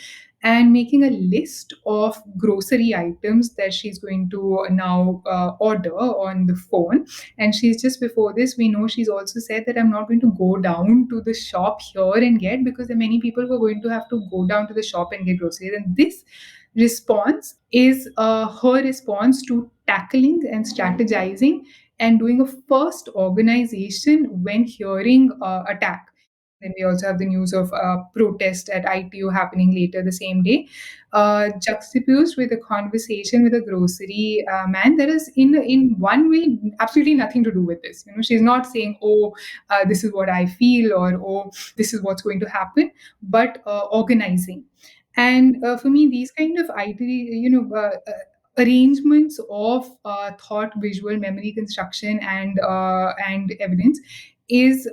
and making a list of grocery items that she's going to now order on the phone. And she's just, before this, we know she's also said that I'm not going to go down to the shop here and get, because there are many people who are going to have to go down to the shop and get groceries. And this response is her response to tackling and strategizing and doing a first organization when hearing attack. Then we also have the news of protest at ITU happening later the same day, juxtaposed with a conversation with a grocery man. There is, in one way, absolutely nothing to do with this. She's not saying, "Oh, this is what I feel," or "Oh, this is what's going to happen," but organizing. And for me, these kind of arrangements of thought, visual, memory construction, and evidence is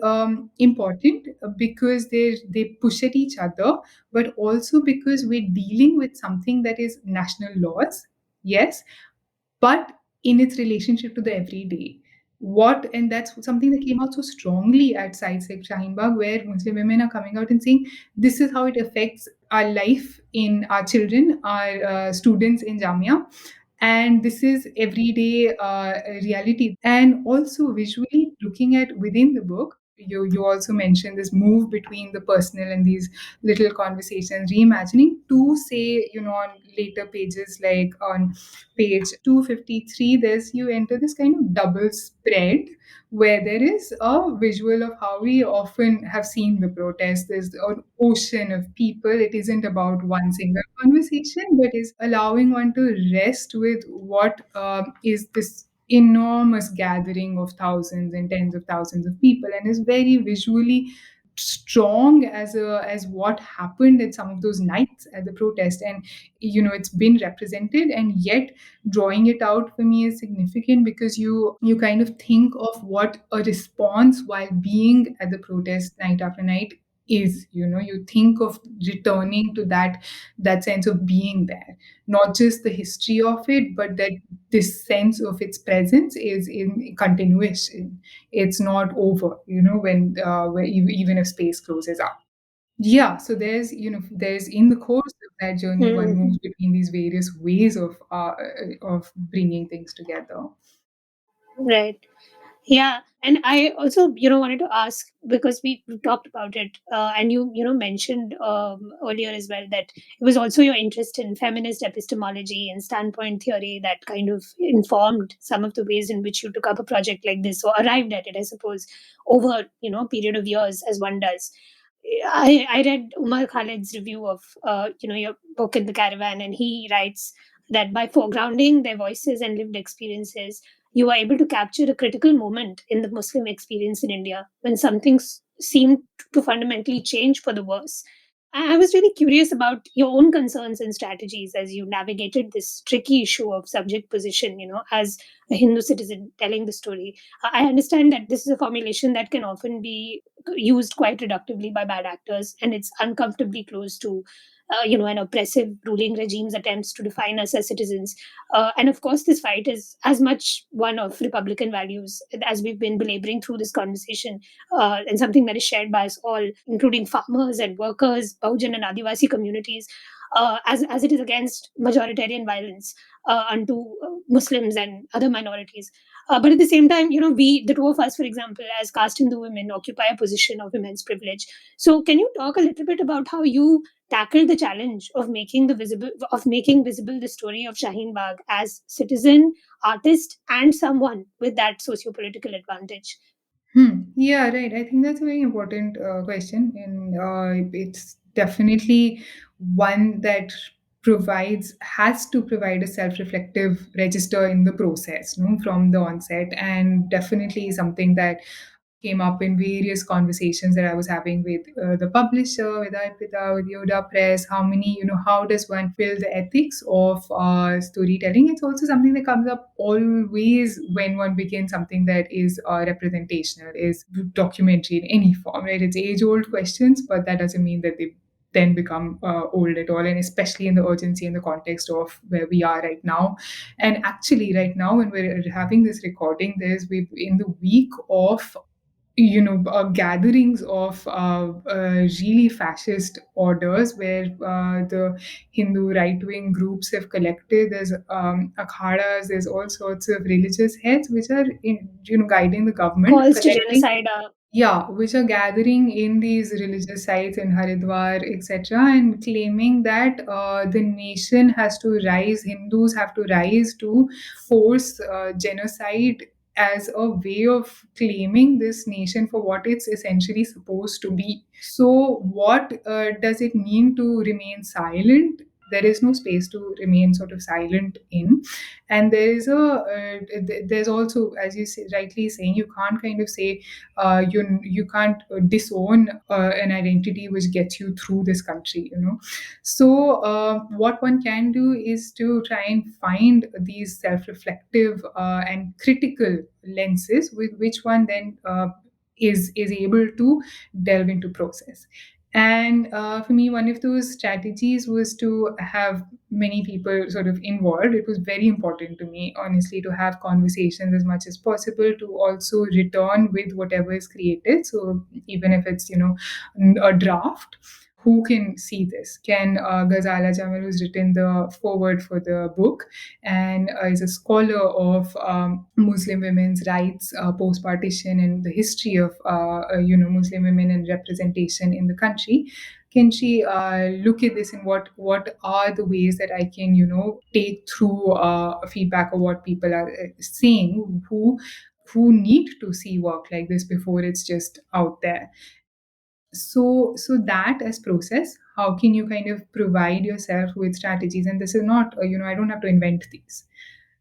important, because they push at each other, but also because we're dealing with something that is national laws, yes, but in its relationship to the everyday. And that's something that came out so strongly at sites like Shaheen Bagh, where Muslim women are coming out and saying, this is how it affects our life in our children, our students in Jamia, and this is everyday reality. And also visually looking at within the book, you also mentioned this move between the personal and these little conversations, reimagining to say, on later pages, like on page 253, there's, you enter this kind of double spread where there is a visual of how we often have seen the protest. There's an ocean of people. It isn't about one single conversation, but is allowing one to rest with what is this enormous gathering of thousands and tens of thousands of people, and is very visually strong as what happened at some of those nights at the protest. And it's been represented, and yet drawing it out for me is significant, because you kind of think of what a response while being at the protest night after night is. You think of returning to that sense of being there, not just the history of it, but that this sense of its presence is in continuous. It's not over, when even if space closes up. Yeah, so there's in the course of that journey, one moves between these various ways of bringing things together. Right. Yeah, and I also, wanted to ask, because we talked about it, and you mentioned earlier as well that it was also your interest in feminist epistemology and standpoint theory that kind of informed some of the ways in which you took up a project like this, or arrived at it, I suppose, over a period of years, as one does. I read Umar Khalid's review of your book In the Caravan, and he writes that by foregrounding their voices and lived experiences, you were able to capture a critical moment in the Muslim experience in India when something seemed to fundamentally change for the worse. I was really curious about your own concerns and strategies as you navigated this tricky issue of subject position, as a Hindu citizen telling the story. I understand that this is a formulation that can often be used quite reductively by bad actors, and it's uncomfortably close to an oppressive ruling regime's attempts to define us as citizens. And of course, this fight is as much one of Republican values, as we've been belaboring through this conversation, and something that is shared by us all, including farmers and workers, Bahujan and Adivasi communities, as it is against majoritarian violence unto Muslims and other minorities. But at the same time, we, the two of us, for example, as caste Hindu women, occupy a position of immense privilege. So, can you talk a little bit about how you tackled the challenge of making visible the story of Shaheen Bagh as citizen, artist, and someone with that socio-political advantage? Yeah, right. I think that's a very important question, and it's definitely one that has to provide a self-reflective register in the process, no, from the onset, and definitely something that came up in various conversations that I was having with the publisher, with Arpita, with Yoda Press. How does one fill the ethics of storytelling? It's also something that comes up always when one begins something that is representational, is documentary in any form, right? It's age old questions, but that doesn't mean that they then become old at all, and especially in the urgency and the context of where we are right now. And actually, right now, when we're having this recording, we've in the week of gatherings of really fascist orders where the Hindu right-wing groups have collected. There's akhadas, there's all sorts of religious heads which are guiding the government, Calls to collecting, genocide. yeah, which are gathering in these religious sites in Haridwar, etc., and claiming that the nation has to rise, Hindus have to rise to force genocide as a way of claiming this nation for what it's essentially supposed to be. So, what does it mean to remain silent? There is no space to remain sort of silent in, and there's also, as you say, rightly saying, you can't kind of say you can't disown an identity which gets you through this country, so what one can do is to try and find these self-reflective and critical lenses with which one then is able to delve into process. And for me, one of those strategies was to have many people sort of involved. It was very important to me, honestly, to have conversations as much as possible, to also return with whatever is created. So even if it's, a draft, who can see this? Can Ghazala Jamil, who's written the foreword for the book and is a scholar of Muslim women's rights, post-partition, and the history of Muslim women and representation in the country. Can she look at this and what are the ways that I can take through feedback of what people are saying who need to see work like this before it's just out there. So that as process, how can you kind of provide yourself with strategies? And this is not I don't have to invent these.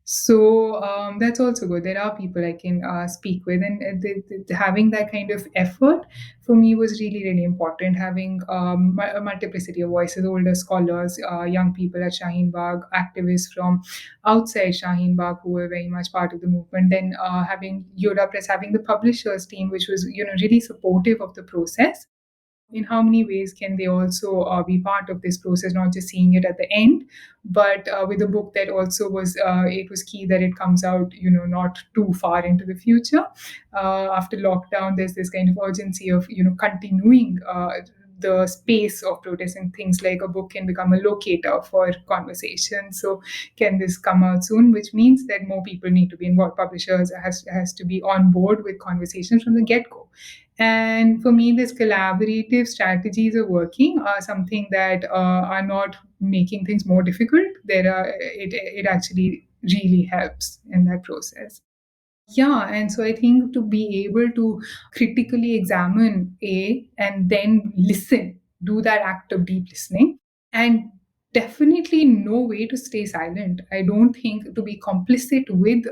So that's also good. There are people I can speak with, and having that kind of effort for me was really, really important. Having a multiplicity of voices, older scholars, young people at Shaheen Bagh, activists from outside Shaheen Bagh who were very much part of the movement. Then having Yoda Press, having the publishers team, which was really supportive of the process. In how many ways can they also be part of this process, not just seeing it at the end, but with a book that also was it was key that it comes out not too far into the future. After lockdown, there's this kind of urgency of continuing the space of protest, and things like a book can become a locator for conversation. So can this come out soon, which means that more people need to be involved. Publishers has to be on board with conversations from the get-go. And for me, these collaborative strategies of working are something that are not making things more difficult. It actually really helps in that process. Yeah, and so I think to be able to critically examine and then listen, do that act of deep listening, and definitely no way to stay silent. I don't think to be complicit with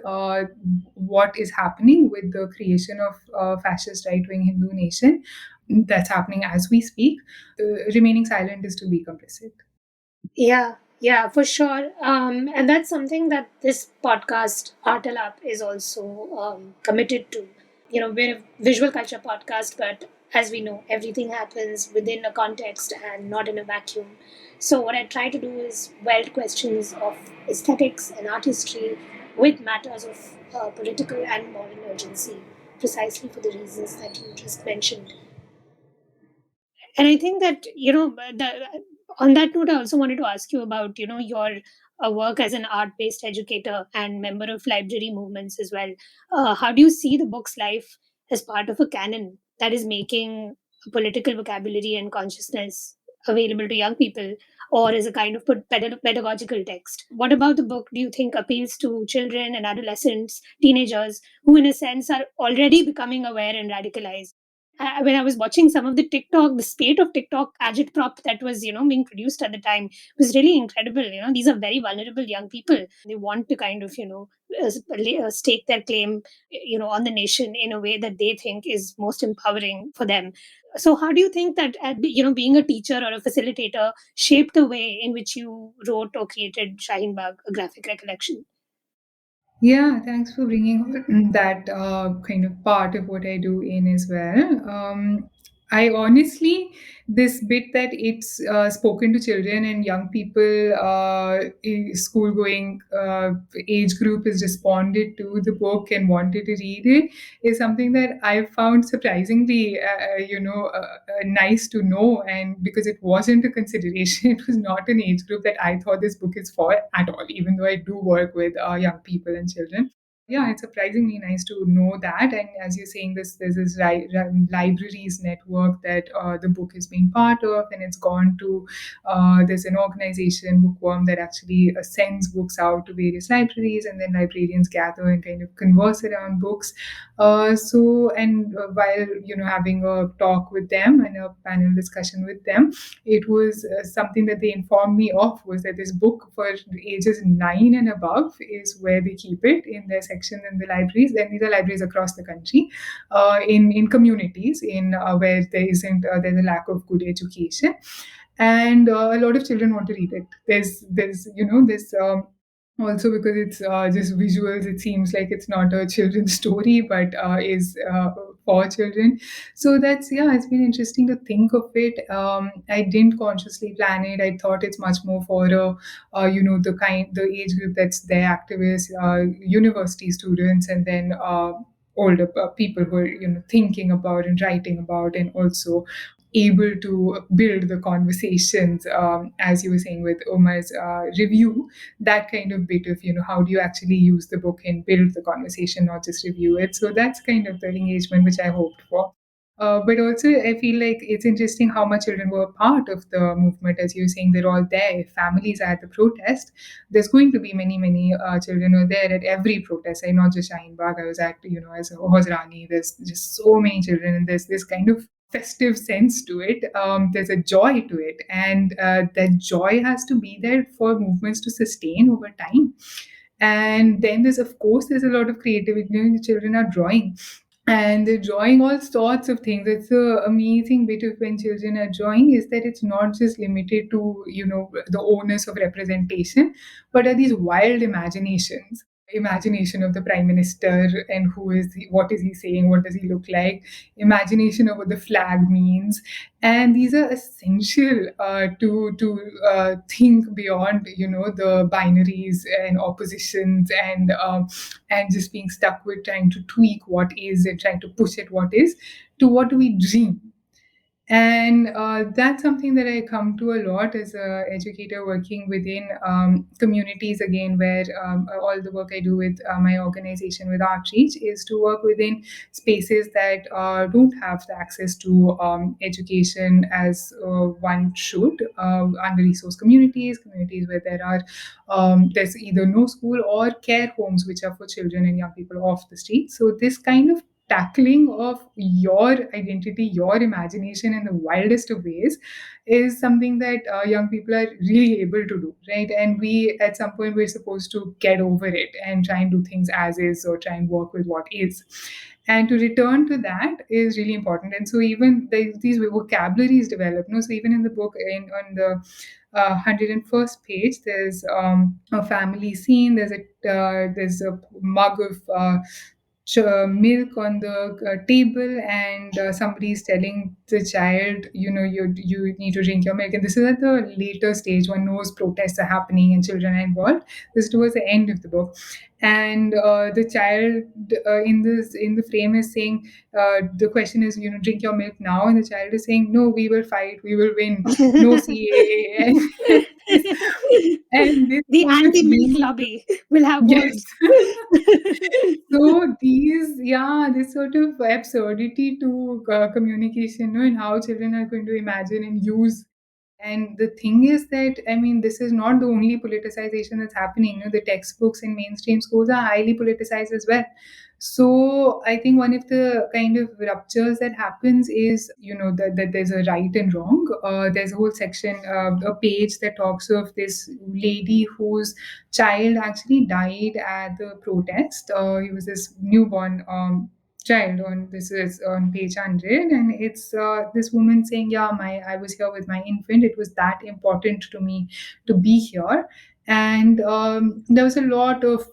what is happening with the creation of fascist right-wing Hindu nation that's happening as we speak. Remaining silent is to be complicit. Yeah, yeah, for sure. And that's something that this podcast, Artalap, is also committed to. We're a visual culture podcast, but as we know, everything happens within a context and not in a vacuum. So, what I try to do is weld questions of aesthetics and art history with matters of political and moral urgency, precisely for the reasons that you just mentioned. And I think that, on that note, I also wanted to ask you about, your work as an art based educator and member of library movements as well. How do you see the book's life as part of a canon that is making a political vocabulary and consciousness available to young people, or as a kind of pedagogical text? What about the book do you think appeals to children and adolescents, teenagers, who, in a sense, are already becoming aware and radicalized? When I was watching some of the TikTok, the spate of TikTok agitprop that was, being produced at the time was really incredible. These are very vulnerable young people. They want to kind of, stake their claim, on the nation in a way that they think is most empowering for them. So, how do you think that, being a teacher or a facilitator shaped the way in which you wrote or created Shaheen Bagh, a graphic recollection? Yeah, thanks for bringing that kind of part of what I do in as well. I honestly, this bit that it's spoken to children and young people, school going age group has responded to the book and wanted to read it, is something that I found surprisingly, nice to know. And because it wasn't a consideration, it was not an age group that I thought this book is for at all, even though I do work with young people and children. Yeah, it's surprisingly nice to know that. And as you're saying, there's this libraries network that the book has been part of, and it's gone to. There's an organization, Bookworm, that actually sends books out to various libraries, and then librarians gather and kind of converse around books. While having a talk with them and a panel discussion with them, it was something that they informed me of, was that this book for ages 9 and above is where they keep it in their sections in the libraries. And these are libraries across the country, in communities in where there's a lack of good education, and a lot of children want to read it. There's this. Also, because it's just visuals, it seems like it's not a children's story, but is for children. So that's, yeah, it's been interesting to think of it. I didn't consciously plan it. I thought it's much more for the age group that's there, activists, university students, and then older people who are thinking about and writing about, and also able to build the conversations, as you were saying with Omar's review, that kind of bit of how do you actually use the book and build the conversation, not just review it. So that's kind of the engagement which I hoped for. But also, I feel like it's interesting how much children were part of the movement. As you're saying, they're all there. If families are at the protest, there's going to be many, many children who are there at every protest. I not just Shaheen Bagh. I was at, as a Hosrani. There's just so many children, and there's this kind of festive sense to it. There's a joy to it, and that joy has to be there for movements to sustain over time. And then there's a lot of creativity. The children are drawing, and they're drawing all sorts of things. It's a amazing bit of when children are drawing, is that it's not just limited to the onus of representation, but are these wild imagination of the prime minister, and who is he, what is he saying, what does he look like, imagination of what the flag means. And these are essential to think beyond the binaries and oppositions, and just being stuck with trying to tweak what is and trying to push it what is, to what do we dream. And that's something that I come to a lot as a educator working within communities, again, where all the work I do with my organization with Outreach is to work within spaces that don't have the access to education as one should. Under-resourced communities where there's either no school or care homes which are for children and young people off the street. So this kind of tackling of your identity, your imagination in the wildest of ways is something that young people are really able to do, right? And we, at some point, we're supposed to get over it and try and do things as is, or try and work with what is. And to return to that is really important. And so even these vocabularies develop. No, so even in the book, on the 101st page, there's a family scene. There's a mug of milk on the table, and somebody is telling the child, you need to drink your milk. And this is at the later stage. One knows protests are happening and children are involved. This is towards the end of the book, and the child in the frame is saying, the question is, drink your milk now, and the child is saying, no, we will fight, we will win, no CAA. And this The woman anti-milk being, lobby will have yes. words. So this sort of absurdity to communication, and how children are going to imagine and use. And the thing is that, I mean, this is not the only politicization that's happening. The textbooks in mainstream schools are highly politicized as well. So I think one of the kind of ruptures that happens is, that there's a right and wrong. There's a whole section, a page that talks of this lady whose child actually died at the protest. He was this newborn child. On this is on page 100, and it's this woman saying, yeah, my I was here with my infant, it was that important to me to be here. And there was a lot of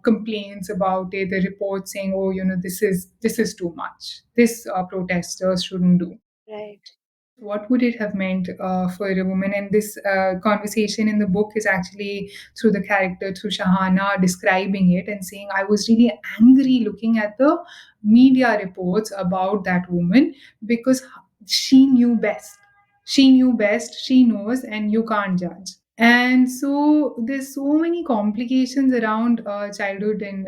complaints about it, the report saying, oh, this is too much, this protesters shouldn't do. Right. What would it have meant for a woman? And this conversation in the book is actually through the character, through Shahana, describing it and saying, I was really angry looking at the media reports about that woman, because she knew best. She knew best, she knows, and you can't judge. And so there's so many complications around childhood and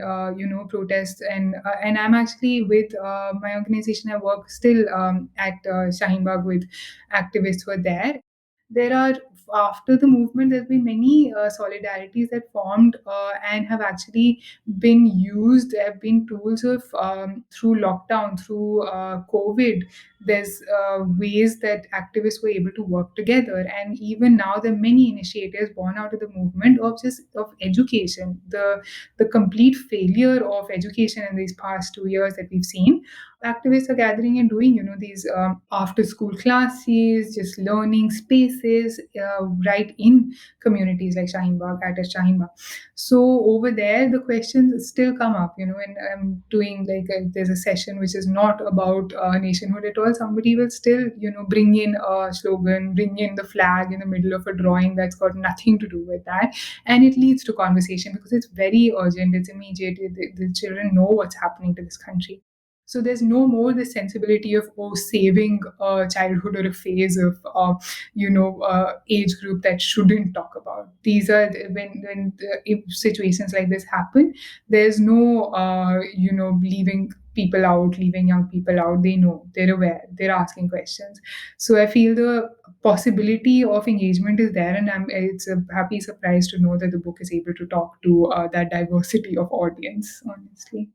protests. And I'm actually with my organization. I work still at Shaheen Bagh with activists who are there. There are, after the movement, there's been many solidarities that formed and have actually been used, have been tools of, through lockdown, through COVID. There's ways that activists were able to work together, and even now there are many initiatives born out of the movement of just of education. The complete failure of education in these past 2 years that we've seen, activists are gathering and doing these after school classes, just learning spaces right in communities like Shaheen Bagh, at Shaheen Bagh. So over there the questions still come up, and I'm doing like there's a session which is not about nationhood at all. Somebody will still bring in a slogan, bring in the flag in the middle of a drawing that's got nothing to do with that, and it leads to conversation because it's very urgent, it's immediate. The children know what's happening to this country. So there's no more the sensibility of, saving a childhood or a phase of age group that shouldn't talk about. These are if situations like this happen, there's no leaving people out, leaving young people out. They know, they're aware, they're asking questions. So I feel the possibility of engagement is there, and it's a happy surprise to know that the book is able to talk to that diversity of audience, honestly.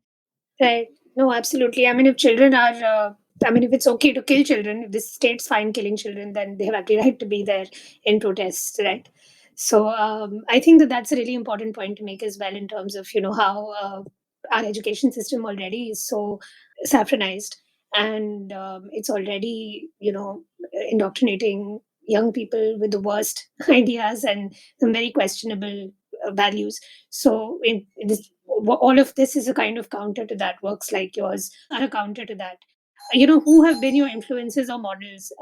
Right. No, absolutely. I mean, if children are, if it's okay to kill children, if the state's fine killing children, then they have every right to be there in protests, right? So I think that that's a really important point to make as well, in terms of, how our education system already is so saffronized, and it's already, indoctrinating young people with the worst ideas and some very questionable values. So in this, all of this is a kind of counter to that. Works like yours are a counter to that. Who have been your influences or models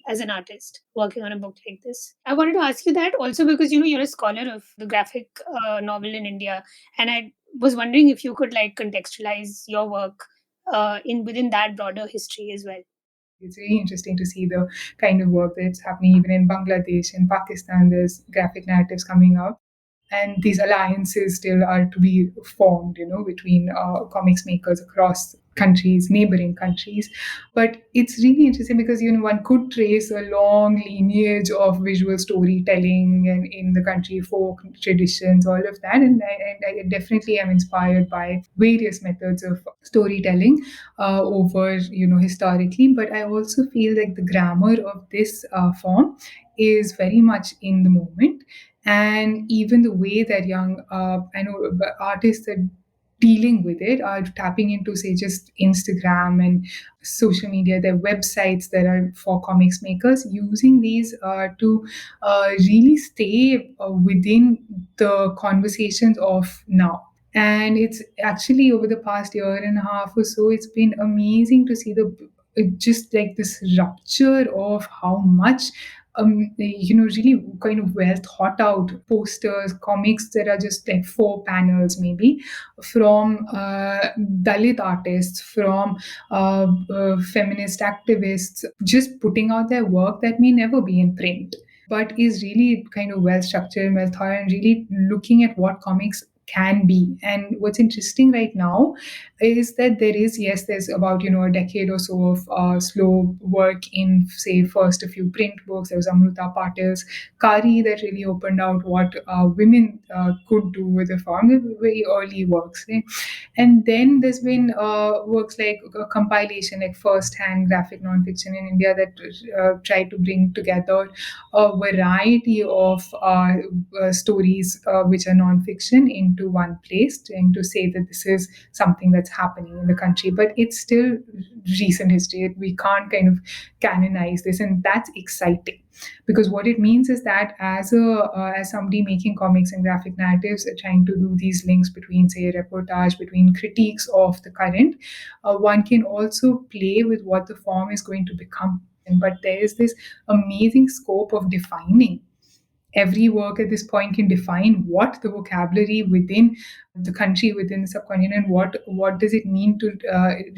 as an artist working on a book like this? I wanted to ask you that also because you're a scholar of the graphic novel in India, and I was wondering if you could like contextualize your work in within that broader history as well. It's really interesting to see the kind of work that's happening even in Bangladesh and Pakistan. There's graphic narratives coming out, and these alliances still are to be formed, between comics makers across countries, neighboring countries. But it's really interesting because one could trace a long lineage of visual storytelling and in the country, folk traditions, all of that. And I definitely am inspired by various methods of storytelling over historically. But I also feel like the grammar of this form is very much in the moment, and even the way that young I know artists are dealing with it are tapping into, say, just Instagram and social media, their websites that are for comics makers, using these to really stay within the conversations of now. And it's actually over the past year and a half or so, it's been amazing to see just like this rupture of how much really kind of well thought out posters, comics that are just like 4 panels maybe, from Dalit artists, from feminist activists, just putting out their work that may never be in print, but is really kind of well structured and well thought, and really looking at what comics can be. And what's interesting right now is that there's about a decade or so of slow work in, say, first a few print books. There was Amruta Patil's Kari that really opened out what women could do with the form. They were very early works, right? And then there's been works like a compilation, like first-hand graphic nonfiction in India, that tried to bring together a variety of stories which are nonfiction into one place, trying to say that this is something that's happening in the country. But it's still recent history. We can't kind of canonize this, and that's exciting, because what it means is that as somebody making comics and graphic narratives, trying to do these links between, say, reportage, between critiques of the current, one can also play with what the form is going to become. But there is this amazing scope of defining. Every work at this point can define what the vocabulary within the country, within the subcontinent, what does it mean to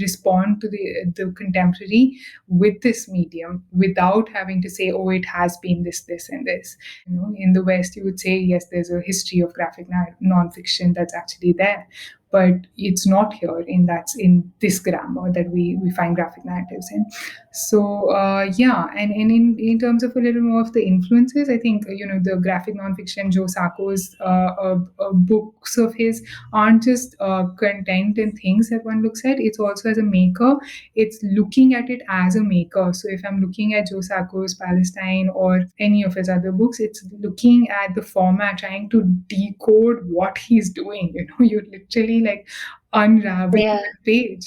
respond to the contemporary with this medium, without having to say, oh, it has been this and this. In the West, you would say, yes, there's a history of graphic nonfiction that's actually there, but it's not here in this grammar that we find graphic narratives in. So and in terms of a little more of the influences, I think the graphic nonfiction, Joe Sacco's books of his aren't just content and things that one looks at. It's also as a maker. It's looking at it as a maker. So if I'm looking at Joe Sacco's Palestine or any of his other books, it's looking at the format, trying to decode what he's doing. You're literally like unraveling Yeah. the page.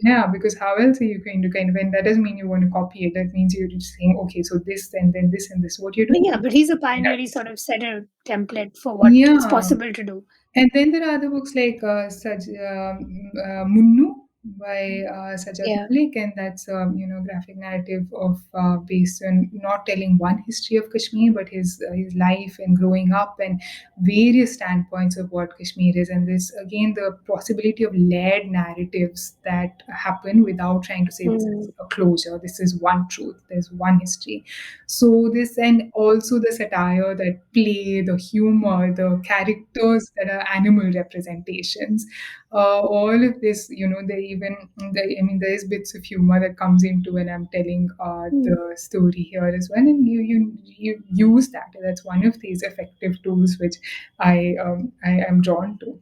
Yeah, because how else are you going to kind of, and that doesn't mean you want to copy it. That means you're just saying, okay, so this and then this and this, what you're doing. Yeah, but he's a pioneer. He sort of set a template for what is Yeah. possible to do. And then there are other books like Munnu by Sajjad Yeah. Malik, and that's graphic narrative of based on not telling one history of Kashmir, but his life and growing up and various standpoints of what Kashmir is. And this again, the possibility of layered narratives that happen without trying to say this is a closure, this is one truth, there's one history. So this, and also the satire, that play, the humor, the characters that are animal representations, all of this, there is bits of humor that comes into when I'm telling the story here as well, and you use that. That's one of these effective tools which I am drawn to.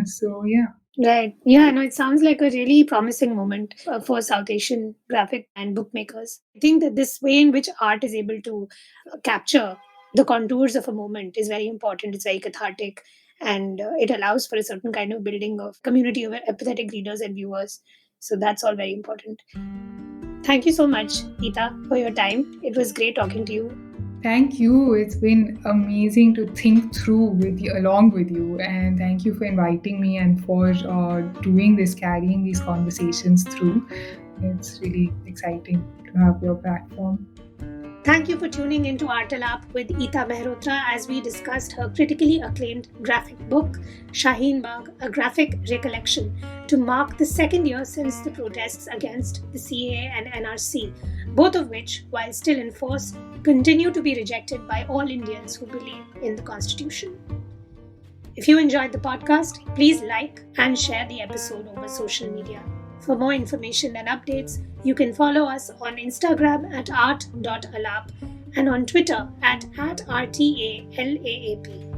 So yeah. Right. Yeah, no, it sounds like a really promising moment for South Asian graphic and bookmakers. I think that this way in which art is able to capture the contours of a moment is very important. It's very cathartic, and it allows for a certain kind of building of community of empathetic readers and viewers. So that's all very important. Thank you so much, Ita, for your time. It was great talking to you. Thank you. It's been amazing to think through along with you, and thank you for inviting me and for doing this, carrying these conversations through. It's really exciting to have your platform. Thank you for tuning into Artalap with Ita Mehrotra as we discussed her critically acclaimed graphic book, Shaheen Bagh, A Graphic Recollection, to mark the second year since the protests against the CAA and NRC, both of which, while still in force, continue to be rejected by all Indians who believe in the Constitution. If you enjoyed the podcast, please like and share the episode over social media. For more information and updates, you can follow us on Instagram at art.alap and on Twitter at @RTALAAP.